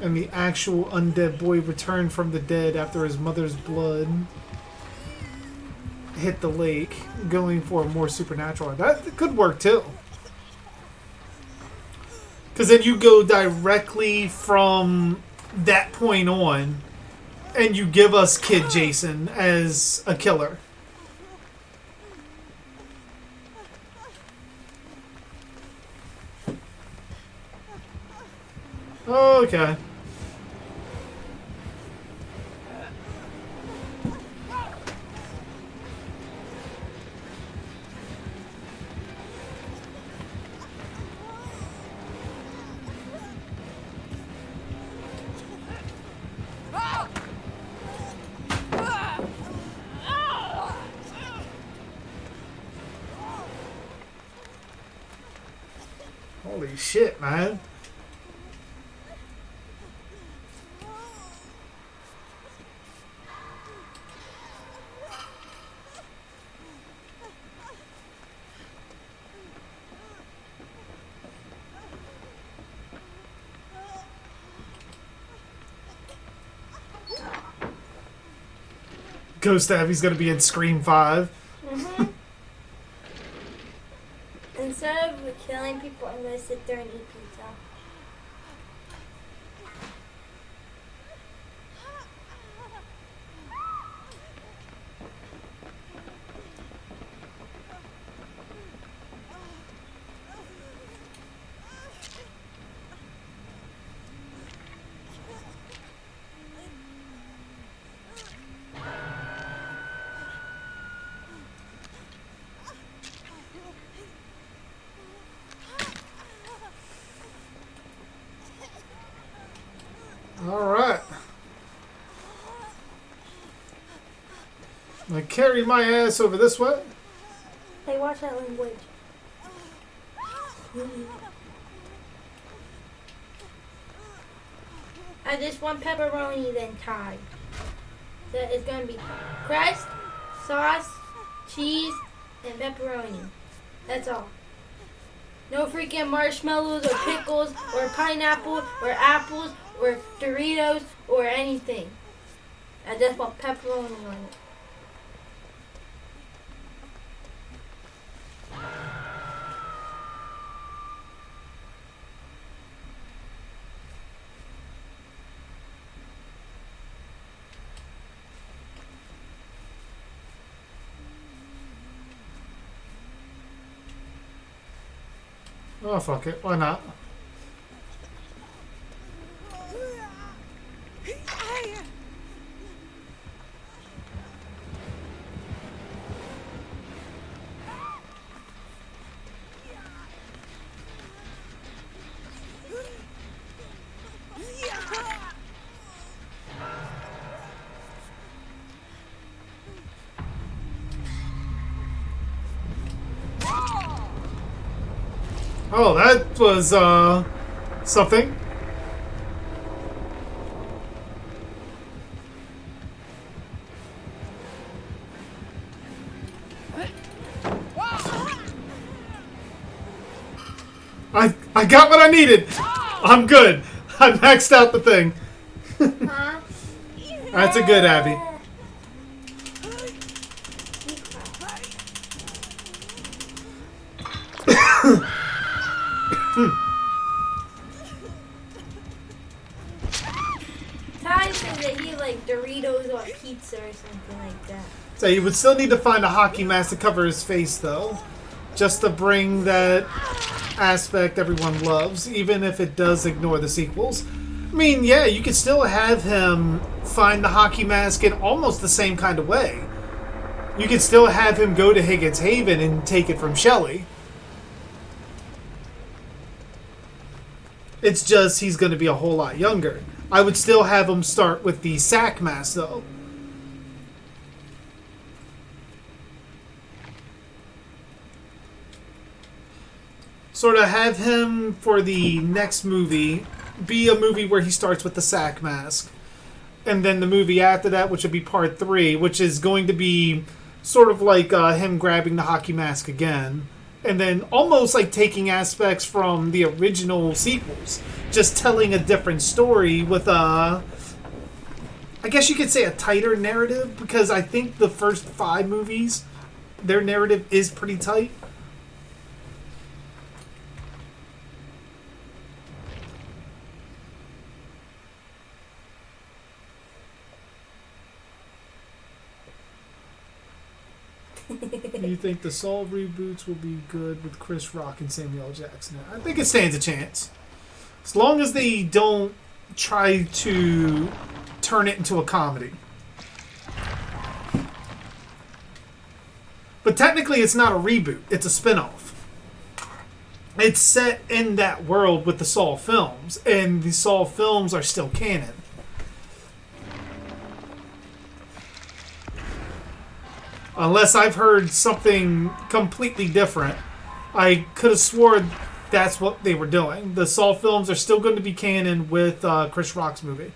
And the actual undead boy returned from the dead after his mother's blood hit the lake, going for a more supernatural. That could work too. Because then you go directly from that point on and you give us Kid Jason as a killer. Okay. Holy shit, man. Ghost Abby's gonna be in Scream 5. Mm-hmm. Instead of killing people, I'm gonna sit there and eat pizza. Alright. I carry my ass over this way. Hey, watch that language. I just want pepperoni then Thai. So it's gonna be crust, sauce, cheese, and pepperoni. That's all. No freaking marshmallows or pickles or pineapple or apples or Doritos or anything. I just want pepperoni on it. Oh, fuck it. Why not? Oh, that was, something. I got what I needed. I'm good. I maxed out the thing. Huh? That's a good Abby. Ty said that he liked Doritos or pizza or something like that. So you would still need to find a hockey mask to cover his face, though. Just to bring that aspect everyone loves, even if it does ignore the sequels. I mean, yeah, you could still have him find the hockey mask in almost the same kind of way. You could still have him go to Higgins Haven and take it from Shelley. It's just he's going to be a whole lot younger. I would still have him start with the sack mask, though. Sort of have him, for the next movie, be a movie where he starts with the sack mask. And then the movie after that, which would be part 3, which is going to be sort of like him grabbing the hockey mask again. And then almost like taking aspects from the original sequels. Just telling a different story with I guess you could say a tighter narrative, because I think the first 5 movies, their narrative is pretty tight. You think the Saw reboots will be good with Chris Rock and Samuel L. Jackson? I think it stands a chance. As long as they don't try to turn it into a comedy. But technically it's not a reboot. It's a spin-off. It's set in that world with the Saw films. And the Saw films are still canon. Unless I've heard something completely different. I could have sworn that's what they were doing. The Saw films are still going to be canon with Chris Rock's movie.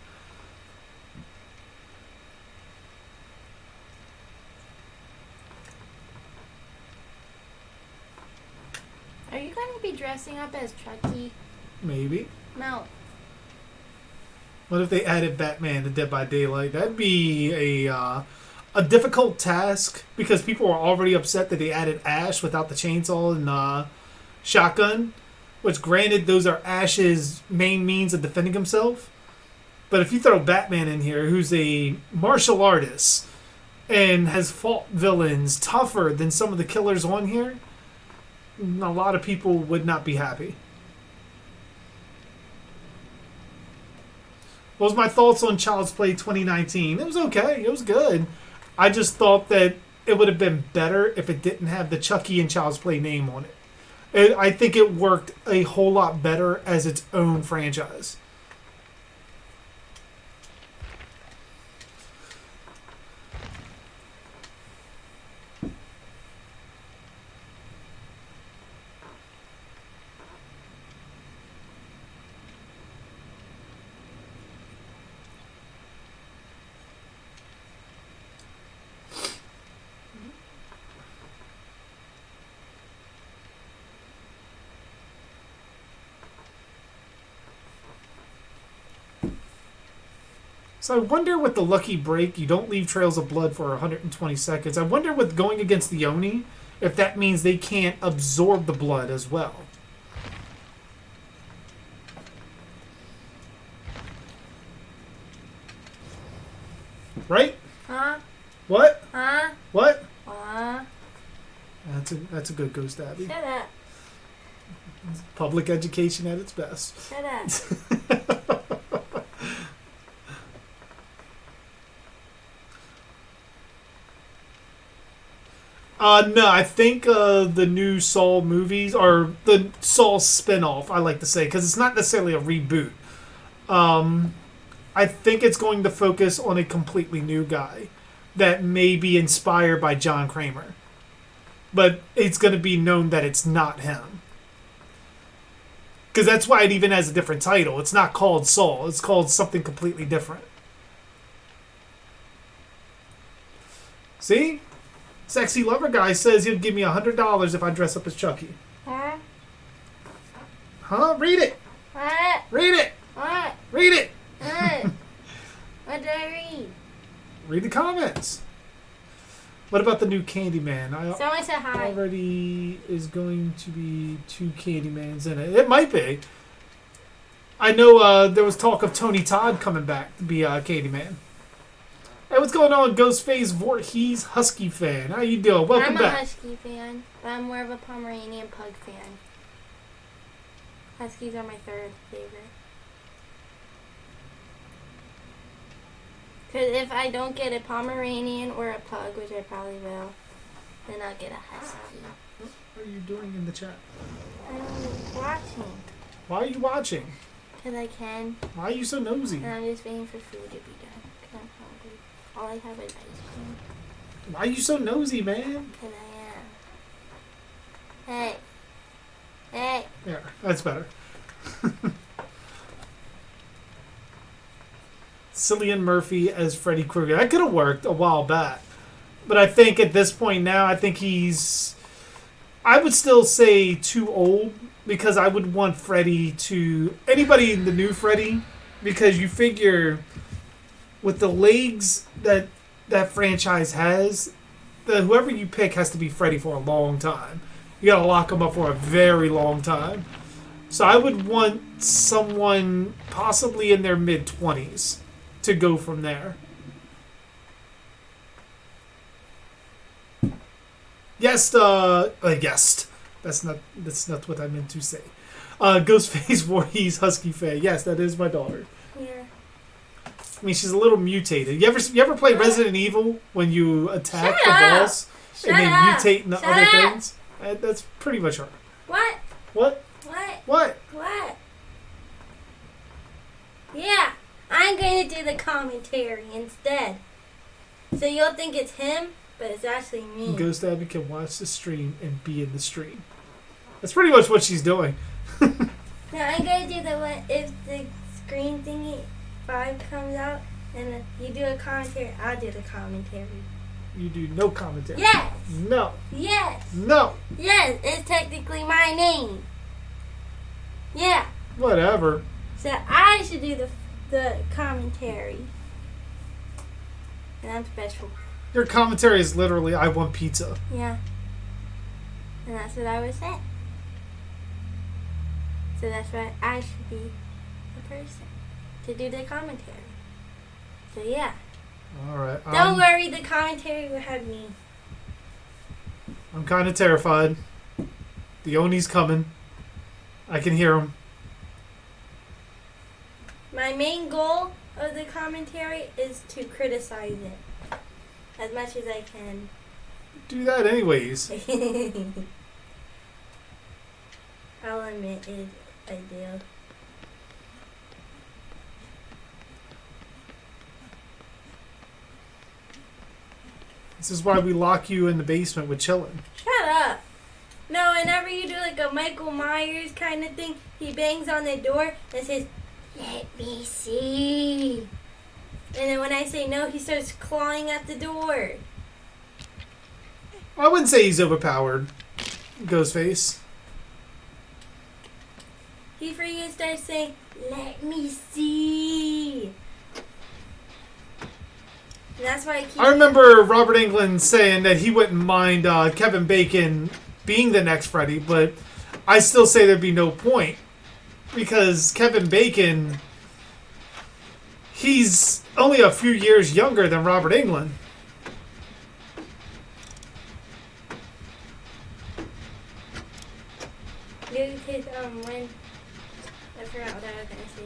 Are you going to be dressing up as Chucky? Maybe. No. What if they added Batman to Dead by Daylight? That'd be a a difficult task because people are already upset that they added Ash without the chainsaw and shotgun, which granted those are Ash's main means of defending himself. But if you throw Batman in here, who's a martial artist and has fought villains tougher than some of the killers on here, a lot of people would not be happy. What was my thoughts on Child's Play 2019? It was okay. It was good. I just thought that it would have been better if it didn't have the Chucky and Child's Play name on it. I think it worked a whole lot better as its own franchise. So I wonder with the lucky break, you don't leave trails of blood for 120 seconds. I wonder with going against the Oni, if that means they can't absorb the blood as well. Right? Huh? What? Huh? What? That's a good ghost, Abby. Shut up. Public education at its best. Shut up. No, I think the new Saw movies, or the Saw spin-off, I like to say, because it's not necessarily a reboot. I think it's going to focus on a completely new guy that may be inspired by John Kramer. But it's going to be known that it's not him. Because that's why it even has a different title. It's not called Saw. It's called something completely different. See? Sexy lover guy says he'll give me $100 if I dress up as Chucky. Huh? Huh? Read it. What? Read it. What? Read it. What? What did I read? Read the comments. What about the new Candyman? Someone said hi. Already is going to be 2 Candymans in it. It might be. I know there was talk of Tony Todd coming back to be Candyman. Hey, what's going on, Ghostface Voorhees Husky fan? How you doing? Welcome back. I'm a Husky fan, but I'm more of a Pomeranian Pug fan. Huskies are my third favorite. Because if I don't get a Pomeranian or a Pug, which I probably will, then I'll get a Husky. What are you doing in the chat? I'm watching. Why are you watching? Because I can. Why are you so nosy? And I'm just waiting for food to be done. Because I'm hungry. All I have is ice cream. Why are you so nosy, man? Because I am. Hey. Hey. Yeah, that's better. Cillian Murphy as Freddy Krueger. That could have worked a while back. But I think at this point now, I think he's... I would still say too old, because I would want Freddy to... Anybody in the new Freddy, because you figure with the legs that that franchise has, whoever you pick has to be Freddy for a long time. You gotta lock him up for a very long time. So I would want someone possibly in their mid-20s to go from there. Guest. That's not what I meant to say. Ghostface Voorhees Husky Faye. Yes, that is my daughter. Yeah. I mean, she's a little mutated. You ever play Resident Evil when you attack Shut the up. walls Shut and they up. mutate into Shut other up. things? That's pretty much her. What? What? What? What? What? Yeah, I'm going to do the commentary instead. So you'll think it's him, but it's actually me. Ghost Abby can watch the stream and be in the stream. That's pretty much what she's doing. No, I'm going to do the one, if the screen thingy 5 comes out and you do a commentary, I'll do the commentary. You do no commentary. Yes! No. Yes! No. Yes, it's technically my name. Yeah. Whatever. So I should do the commentary. And I'm special. Your commentary is literally, I want pizza. Yeah. And that's what I was saying. So that's why I should be the person to do the commentary. So yeah. Alright. Don't worry, the commentary will have me. I'm kind of terrified. The Oni's coming. I can hear him. My main goal of the commentary is to criticize it as much as I can. Do that anyways. I'll admit it, I do. This is why we lock you in the basement with Chillin'. Shut up. No, whenever you do like a Michael Myers kind of thing, he bangs on the door and says, "Let me see." And then when I say no, he starts clawing at the door. I wouldn't say he's overpowered, Ghostface. He freaking starts saying, "Let me see." And that's why I remember Robert Englund saying that he wouldn't mind Kevin Bacon being the next Freddy, but I still say there'd be no point. Because Kevin Bacon, he's only a few years younger than Robert Englund. Because, when... I forgot what I was going to say.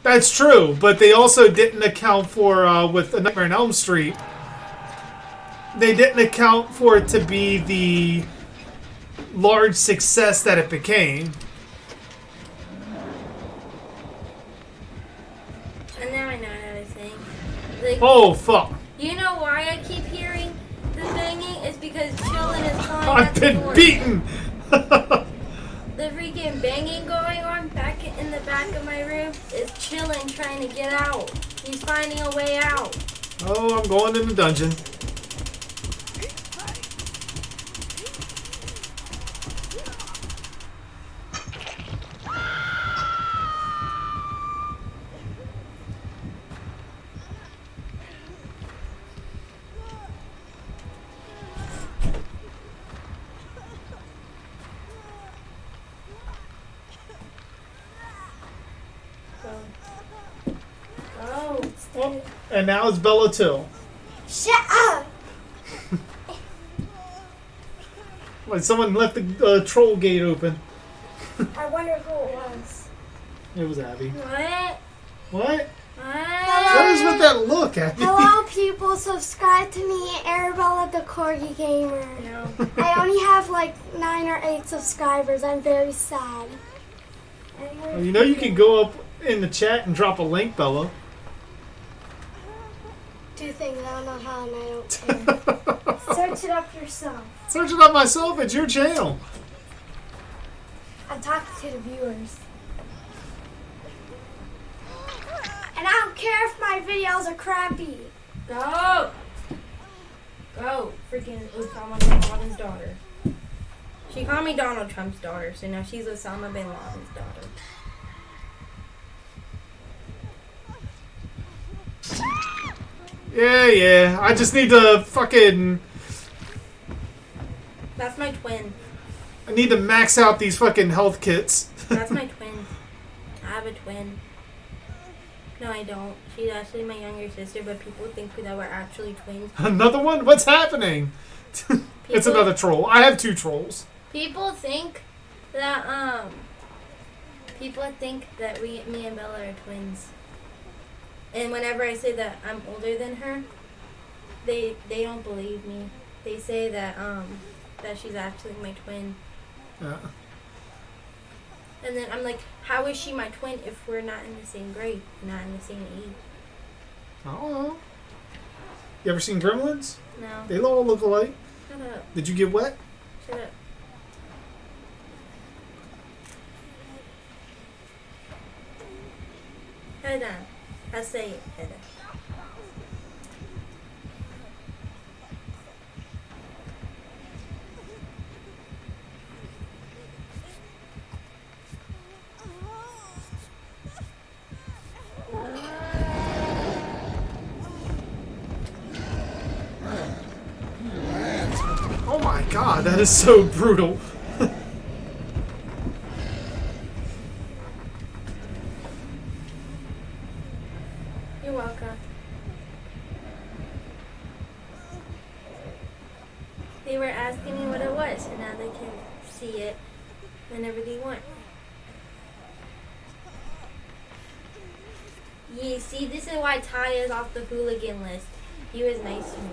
That's true, but they also didn't account for, with A Nightmare on Elm Street, they didn't account for it to be the large success that it became. And now I know what I was saying. Like, Oh, fuck. you know why I keep hearing the banging? It's because Chillin' is calling I've at the been door. beaten! The freaking banging going on back in the back of my room is Chillin' trying to get out. He's finding a way out. Oh, I'm going in the dungeon. Oh, And now it's Bella too. shut up! Like someone left the troll gate open. I wonder who it was. It was Abby. What? What? What? What is with that look, Abby? Hello, people. Subscribe to me, Arabella the Corgi Gamer. No. I only have like 9 or 8 subscribers. I'm very sad. Well, you know you can go up in the chat and drop a link, Bella. Do things I don't know how and I don't care. Search it up yourself. Search it up myself. It's your channel. I'm talking to the viewers. And I don't care if my videos are crappy. Go! Go! Freaking Osama bin Laden's daughter. She called me Donald Trump's daughter, so now she's Osama bin Laden's daughter. Yeah. I just need to fucking... That's my twin. I need to max out these fucking health kits. That's my twin. I have a twin. No, I don't. She's actually my younger sister, but people think that we're actually twins. Another one? What's happening? It's another troll. I have 2 trolls. People think that me and Bella are twins. And whenever I say that I'm older than her, they don't believe me. They say that that she's actually my twin. Yeah. And then I'm like, how is she my twin if we're not in the same grade, not in the same age? Oh. You ever seen Gremlins? No. They all look alike. Shut up. Did you get wet? Shut up. Hold on. I'll say it. Hold on. my god, that is so brutal. You're welcome. They were asking me what it was, and now they can see it whenever they want. Yeah, see, this is why Ty is off the hooligan list. He was nice to me.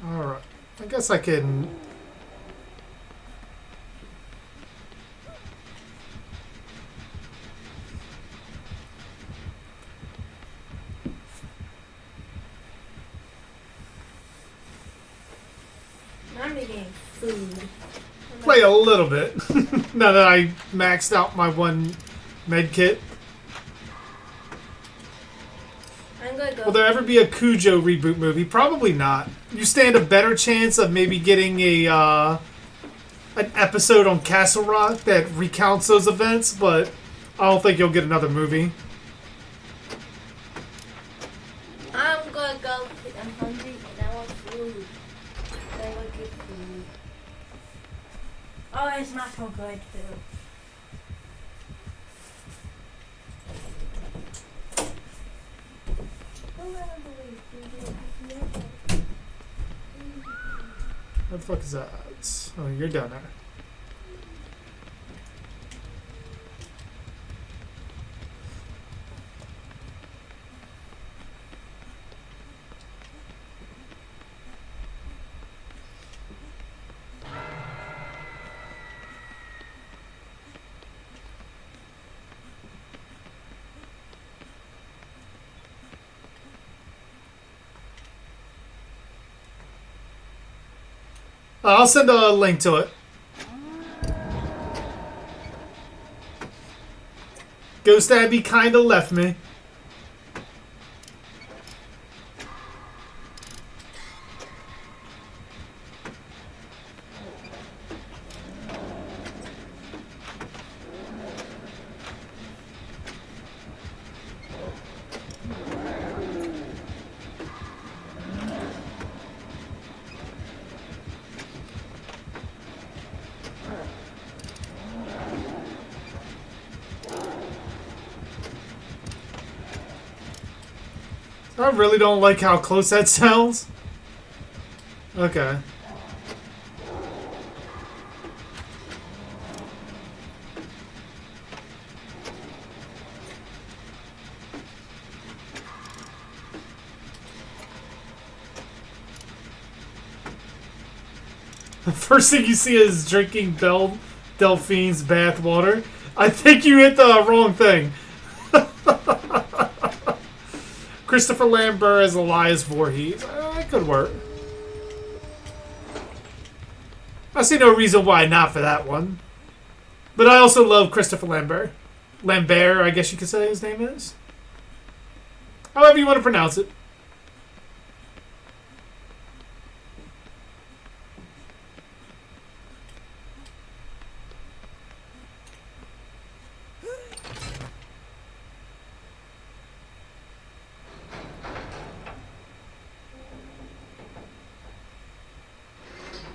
Alright. I guess I can... I'm making food. play a little bit. Now that I maxed out my one med kit. I'm gonna go. Will there ever be a Cujo reboot movie? Probably not. You stand a better chance of maybe getting a an episode on Castle Rock that recounts those events, but I don't think you'll get another movie. I'm gonna go. I'm hungry and I want food. I want good food. Oh, it's not so good too. What the fuck is that? Oh, you're down there. I'll send a link to it. Ghost Abby kinda left me. I really don't like how close that sounds. Okay. The first thing you see is drinking Delphine's bath water. I think you hit the wrong thing. Christopher Lambert as Elias Voorhees. That could work. I see no reason why not for that one. But I also love Christopher Lambert. Lambert, I guess you could say his name is. However you want to pronounce it.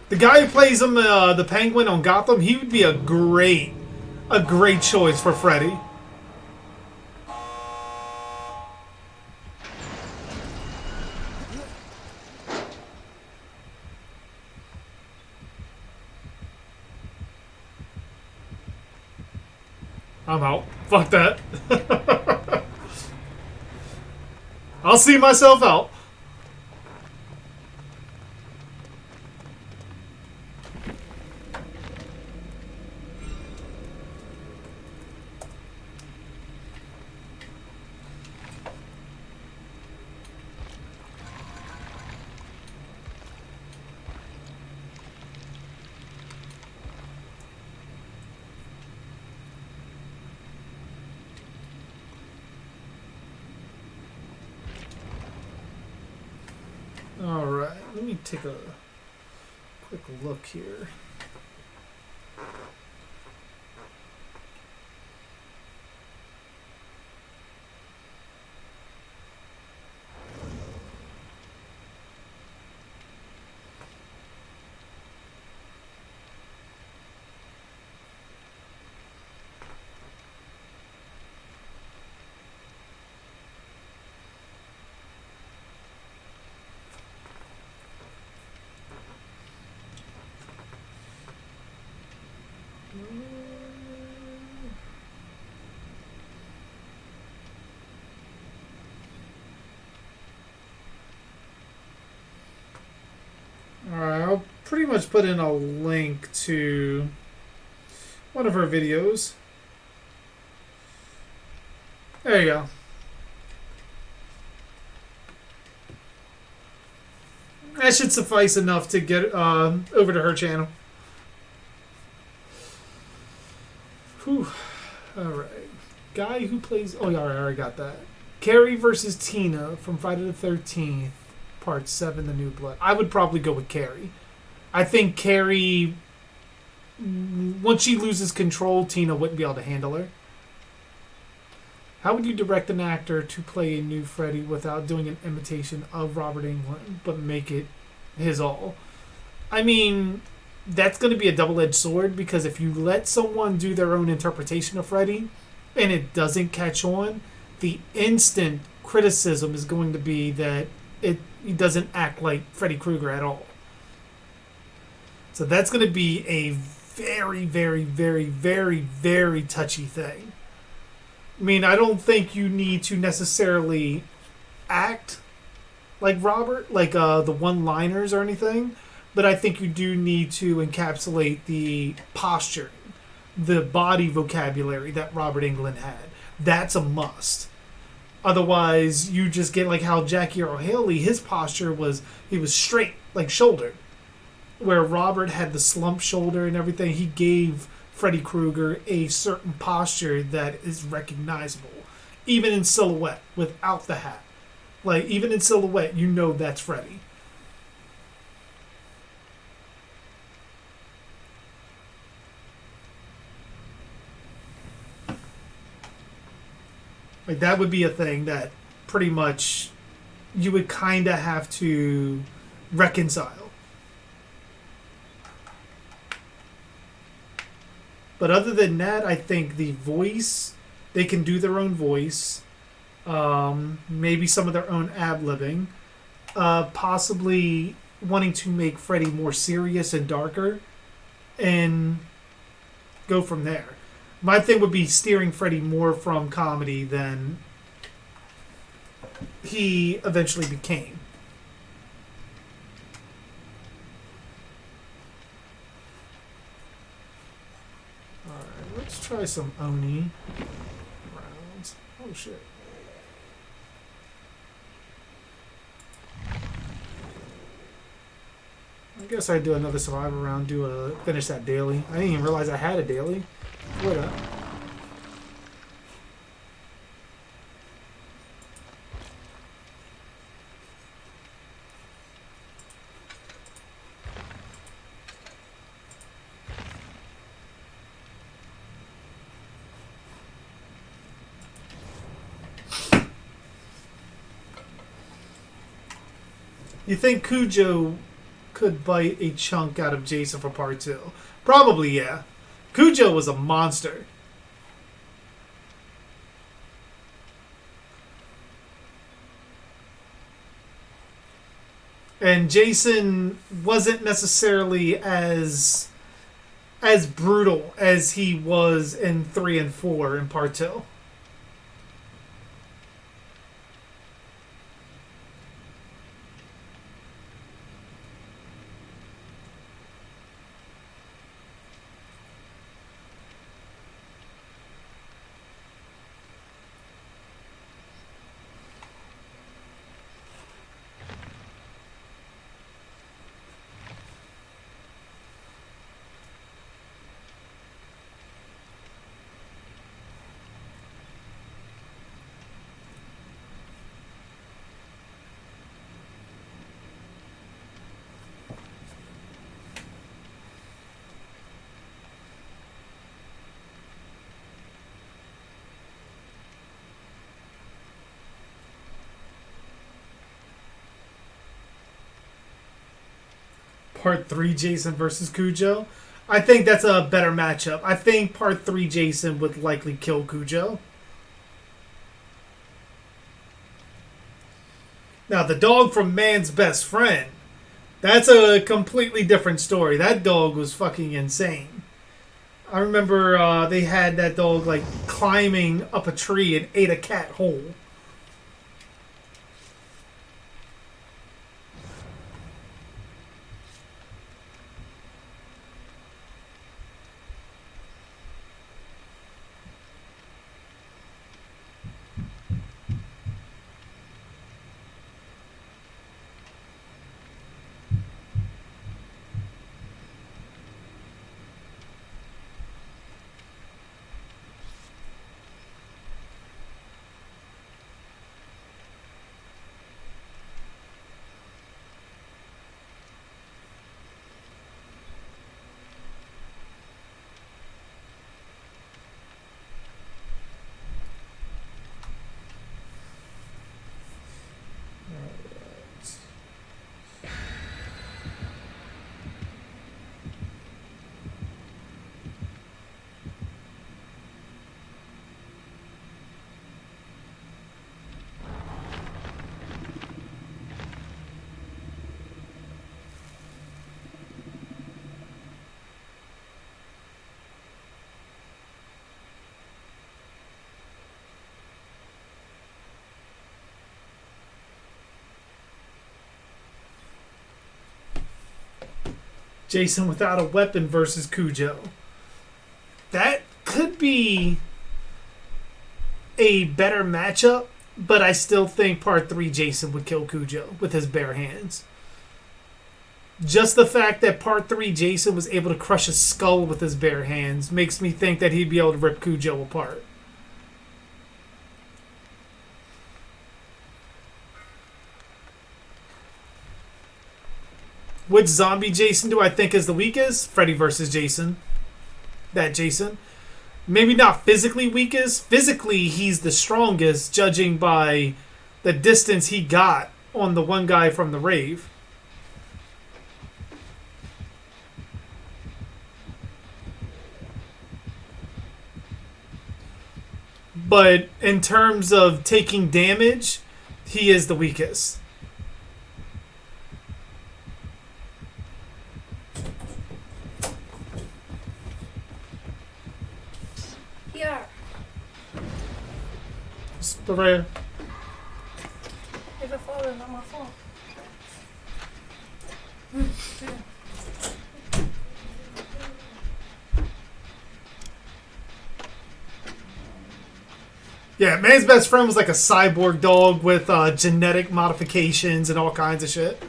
The guy who plays him, the Penguin on Gotham, he would be a great choice for Freddy. I'm out. Fuck that. I'll see myself out. Alright, let me take a quick look here. pretty much put in a link to one of her videos. There you go. That should suffice enough to get over to her channel. Whew. Alright. Guy who plays... Oh, yeah, I already got that. Carrie versus Tina from Friday the 13th, Part 7, The New Blood. I would probably go with Carrie. I think Carrie... Once she loses control, Tina wouldn't be able to handle her. How would you direct an actor to play a new Freddy without doing an imitation of Robert Englund, but make it his all? I mean... That's going to be a double-edged sword, because if you let someone do their own interpretation of Freddy and it doesn't catch on, the instant criticism is going to be that he doesn't act like Freddy Krueger at all. So that's going to be a very, very, very, very, very touchy thing. I mean, I don't think you need to necessarily act like Robert, like the one-liners or anything. But I think you do need to encapsulate the posture, the body vocabulary that Robert Englund had. That's a must. Otherwise, you just get like how Jackie Earle Haley, his posture was, he was straight, like shouldered. Where Robert had the slump shoulder and everything, he gave Freddy Krueger a certain posture that is recognizable. Even in silhouette, without the hat. Like, even in silhouette, you know that's Freddy. Like, that would be a thing that pretty much you would kind of have to reconcile. But other than that, I think the voice, they can do their own voice. Maybe some of their own ad-libbing. Possibly wanting to make Freddy more serious and darker. And go from there. My thing would be steering Freddy more from comedy than he eventually became. Alright, let's try some Oni rounds. Oh shit. I guess I'd do another survivor round, finish that daily. I didn't even realize I had a daily. What up? You think Cujo could bite a chunk out of Jason for part 2? Probably, yeah. Cujo was a monster. And Jason wasn't necessarily as brutal as he was in 3 and 4 in part 2. Part 3 Jason versus Cujo. I think that's a better matchup. I think Part 3 Jason would likely kill Cujo. Now, the dog from Man's Best Friend, that's a completely different story. That dog was fucking insane. I remember they had that dog like climbing up a tree and ate a cat whole. Jason without a weapon versus Cujo. That could be a better matchup, but I still think part 3 Jason would kill Cujo with his bare hands. Just the fact that part 3 Jason was able to crush a skull with his bare hands makes me think that he'd be able to rip Cujo apart. Which zombie Jason do I think is the weakest? Freddy versus Jason. That Jason. Maybe not physically weakest. Physically, he's the strongest, judging by the distance he got on the one guy from the rave. But in terms of taking damage, he is the weakest. Here. Spray. If I fall, it's not my fault. Yeah, man's best friend was like a cyborg dog with genetic modifications and all kinds of shit.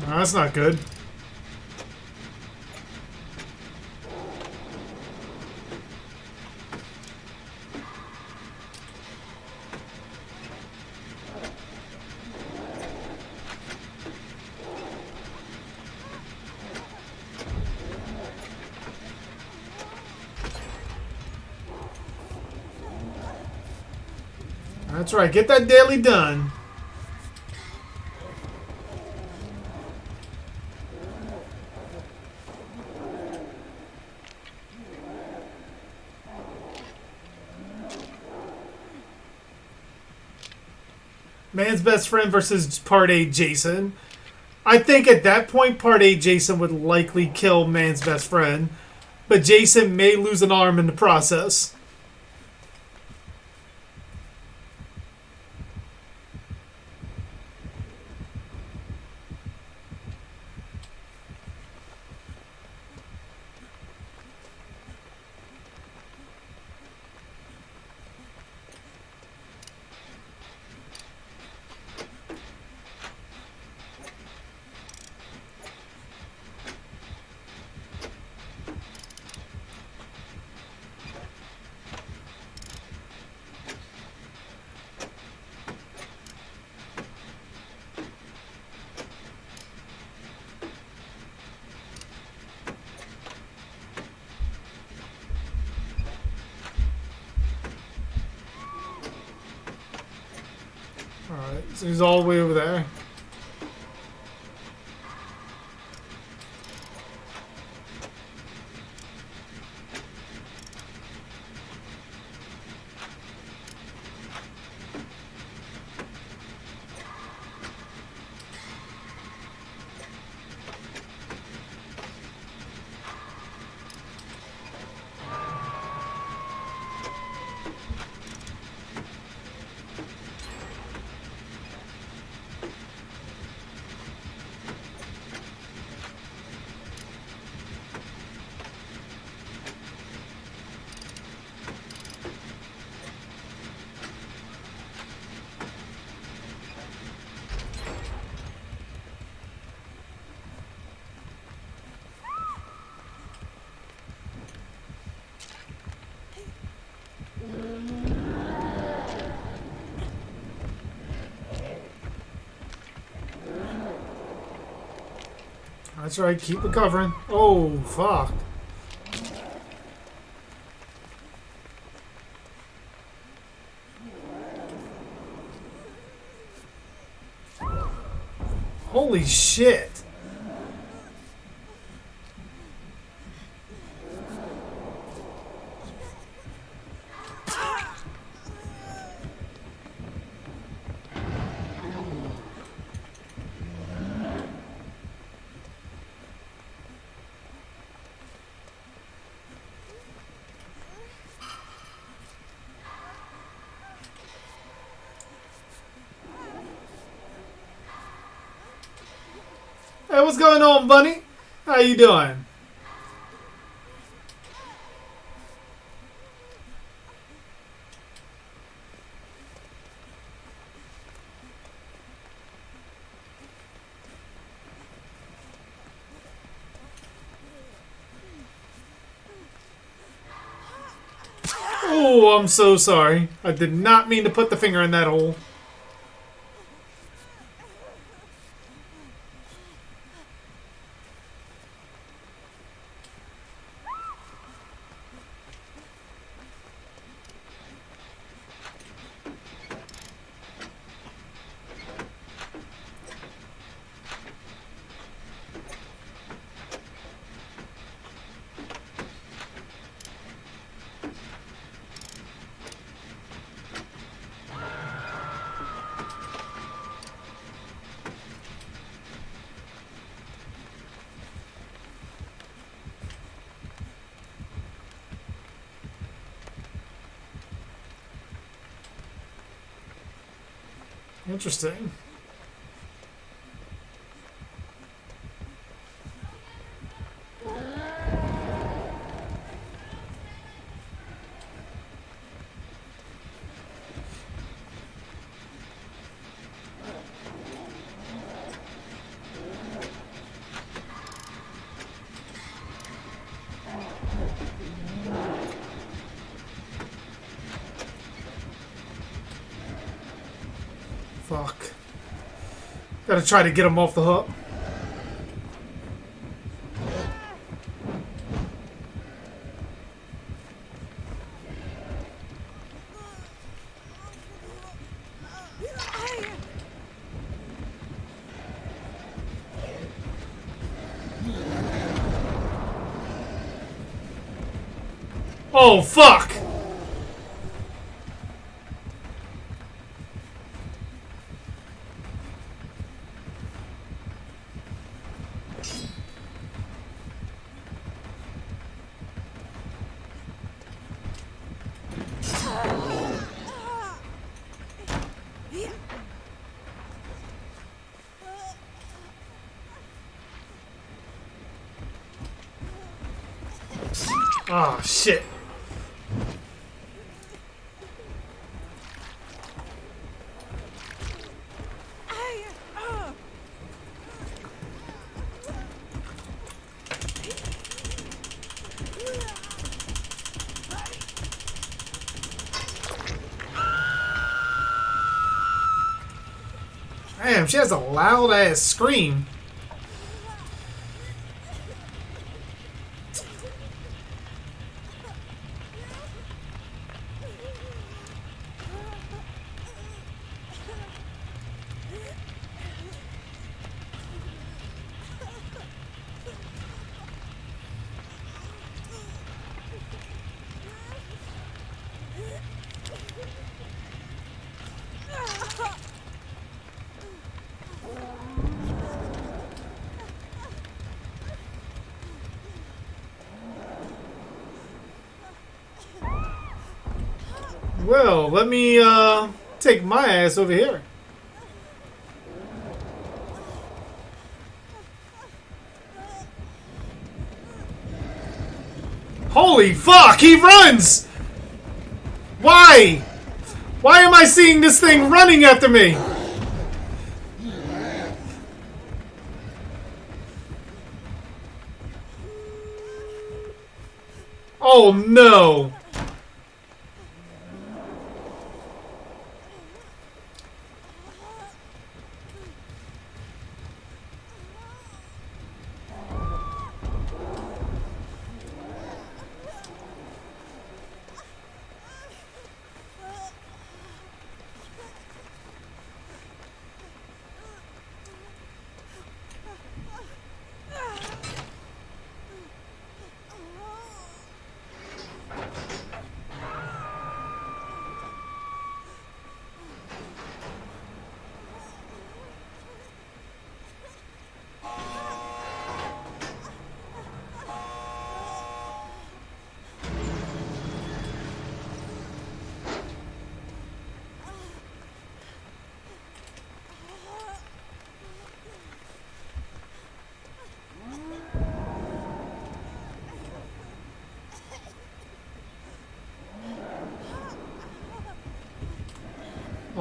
No, that's not good. That's right. Get that daily done. Man's best friend versus Part 8 Jason. I think at that point, Part 8 Jason would likely kill man's best friend, but Jason may lose an arm in the process. Alright, so he's all the way over there. That's right, keep recovering. Oh, fuck. Holy shit. Hey, what's going on, Bunny? How you doing? Oh, I'm so sorry. I did not mean to put the finger in that hole. Interesting. Fuck. Gotta try to get him off the hook. Oh, fuck! Oh, shit. Damn, she has a loud ass scream. Well, let me take my ass over here. Holy fuck, he runs! Why? Why am I seeing this thing running after me? Oh no!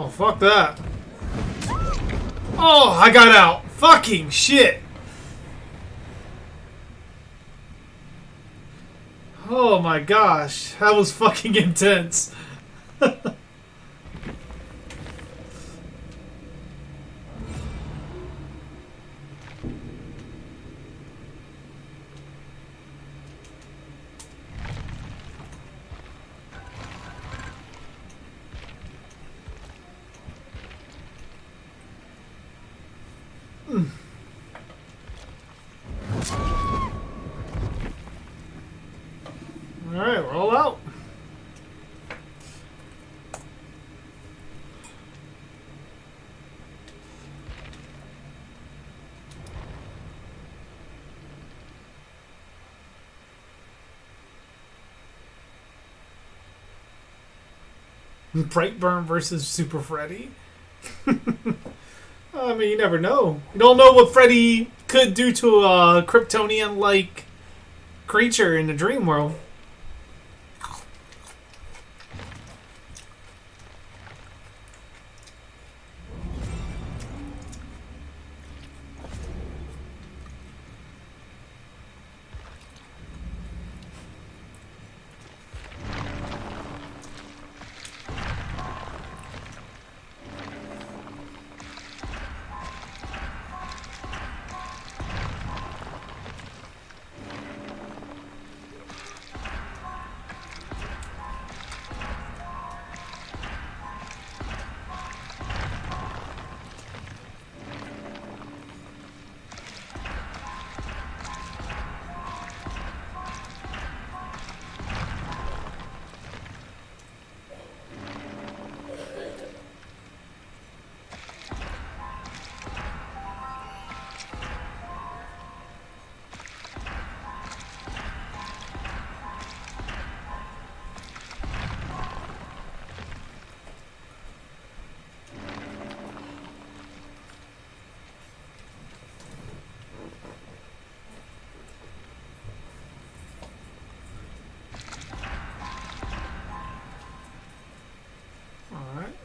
Oh, fuck that. Oh, I got out. Fucking shit. Oh my gosh. That was fucking intense. Alright, we're all out. Brightburn versus Super Freddy. I mean, you never know. You don't know what Freddy could do to a Kryptonian-like creature in the dream world. Alright.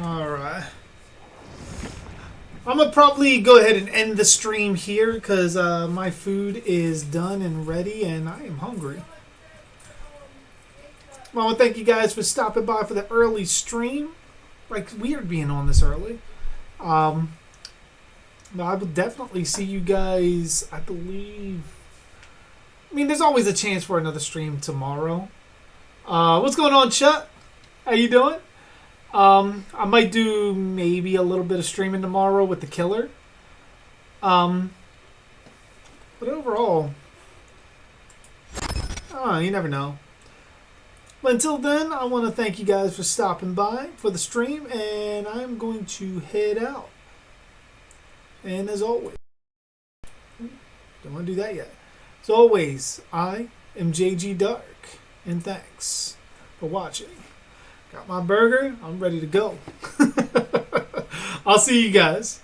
Alright. I'm gonna probably go ahead and end the stream here because my food is done and ready and I am hungry. I want to thank you guys for stopping by for the early stream. Like, weird being on this early. But I will definitely see you guys, I believe. I mean, there's always a chance for another stream tomorrow. What's going on, Chet? How you doing? I might do maybe a little bit of streaming tomorrow with the killer. But overall, you never know. But until then, I want to thank you guys for stopping by for the stream, and I'm going to head out. And as always, don't want to do that yet. As always, I am JG Dark, and thanks for watching. Got my burger. I'm ready to go. I'll see you guys.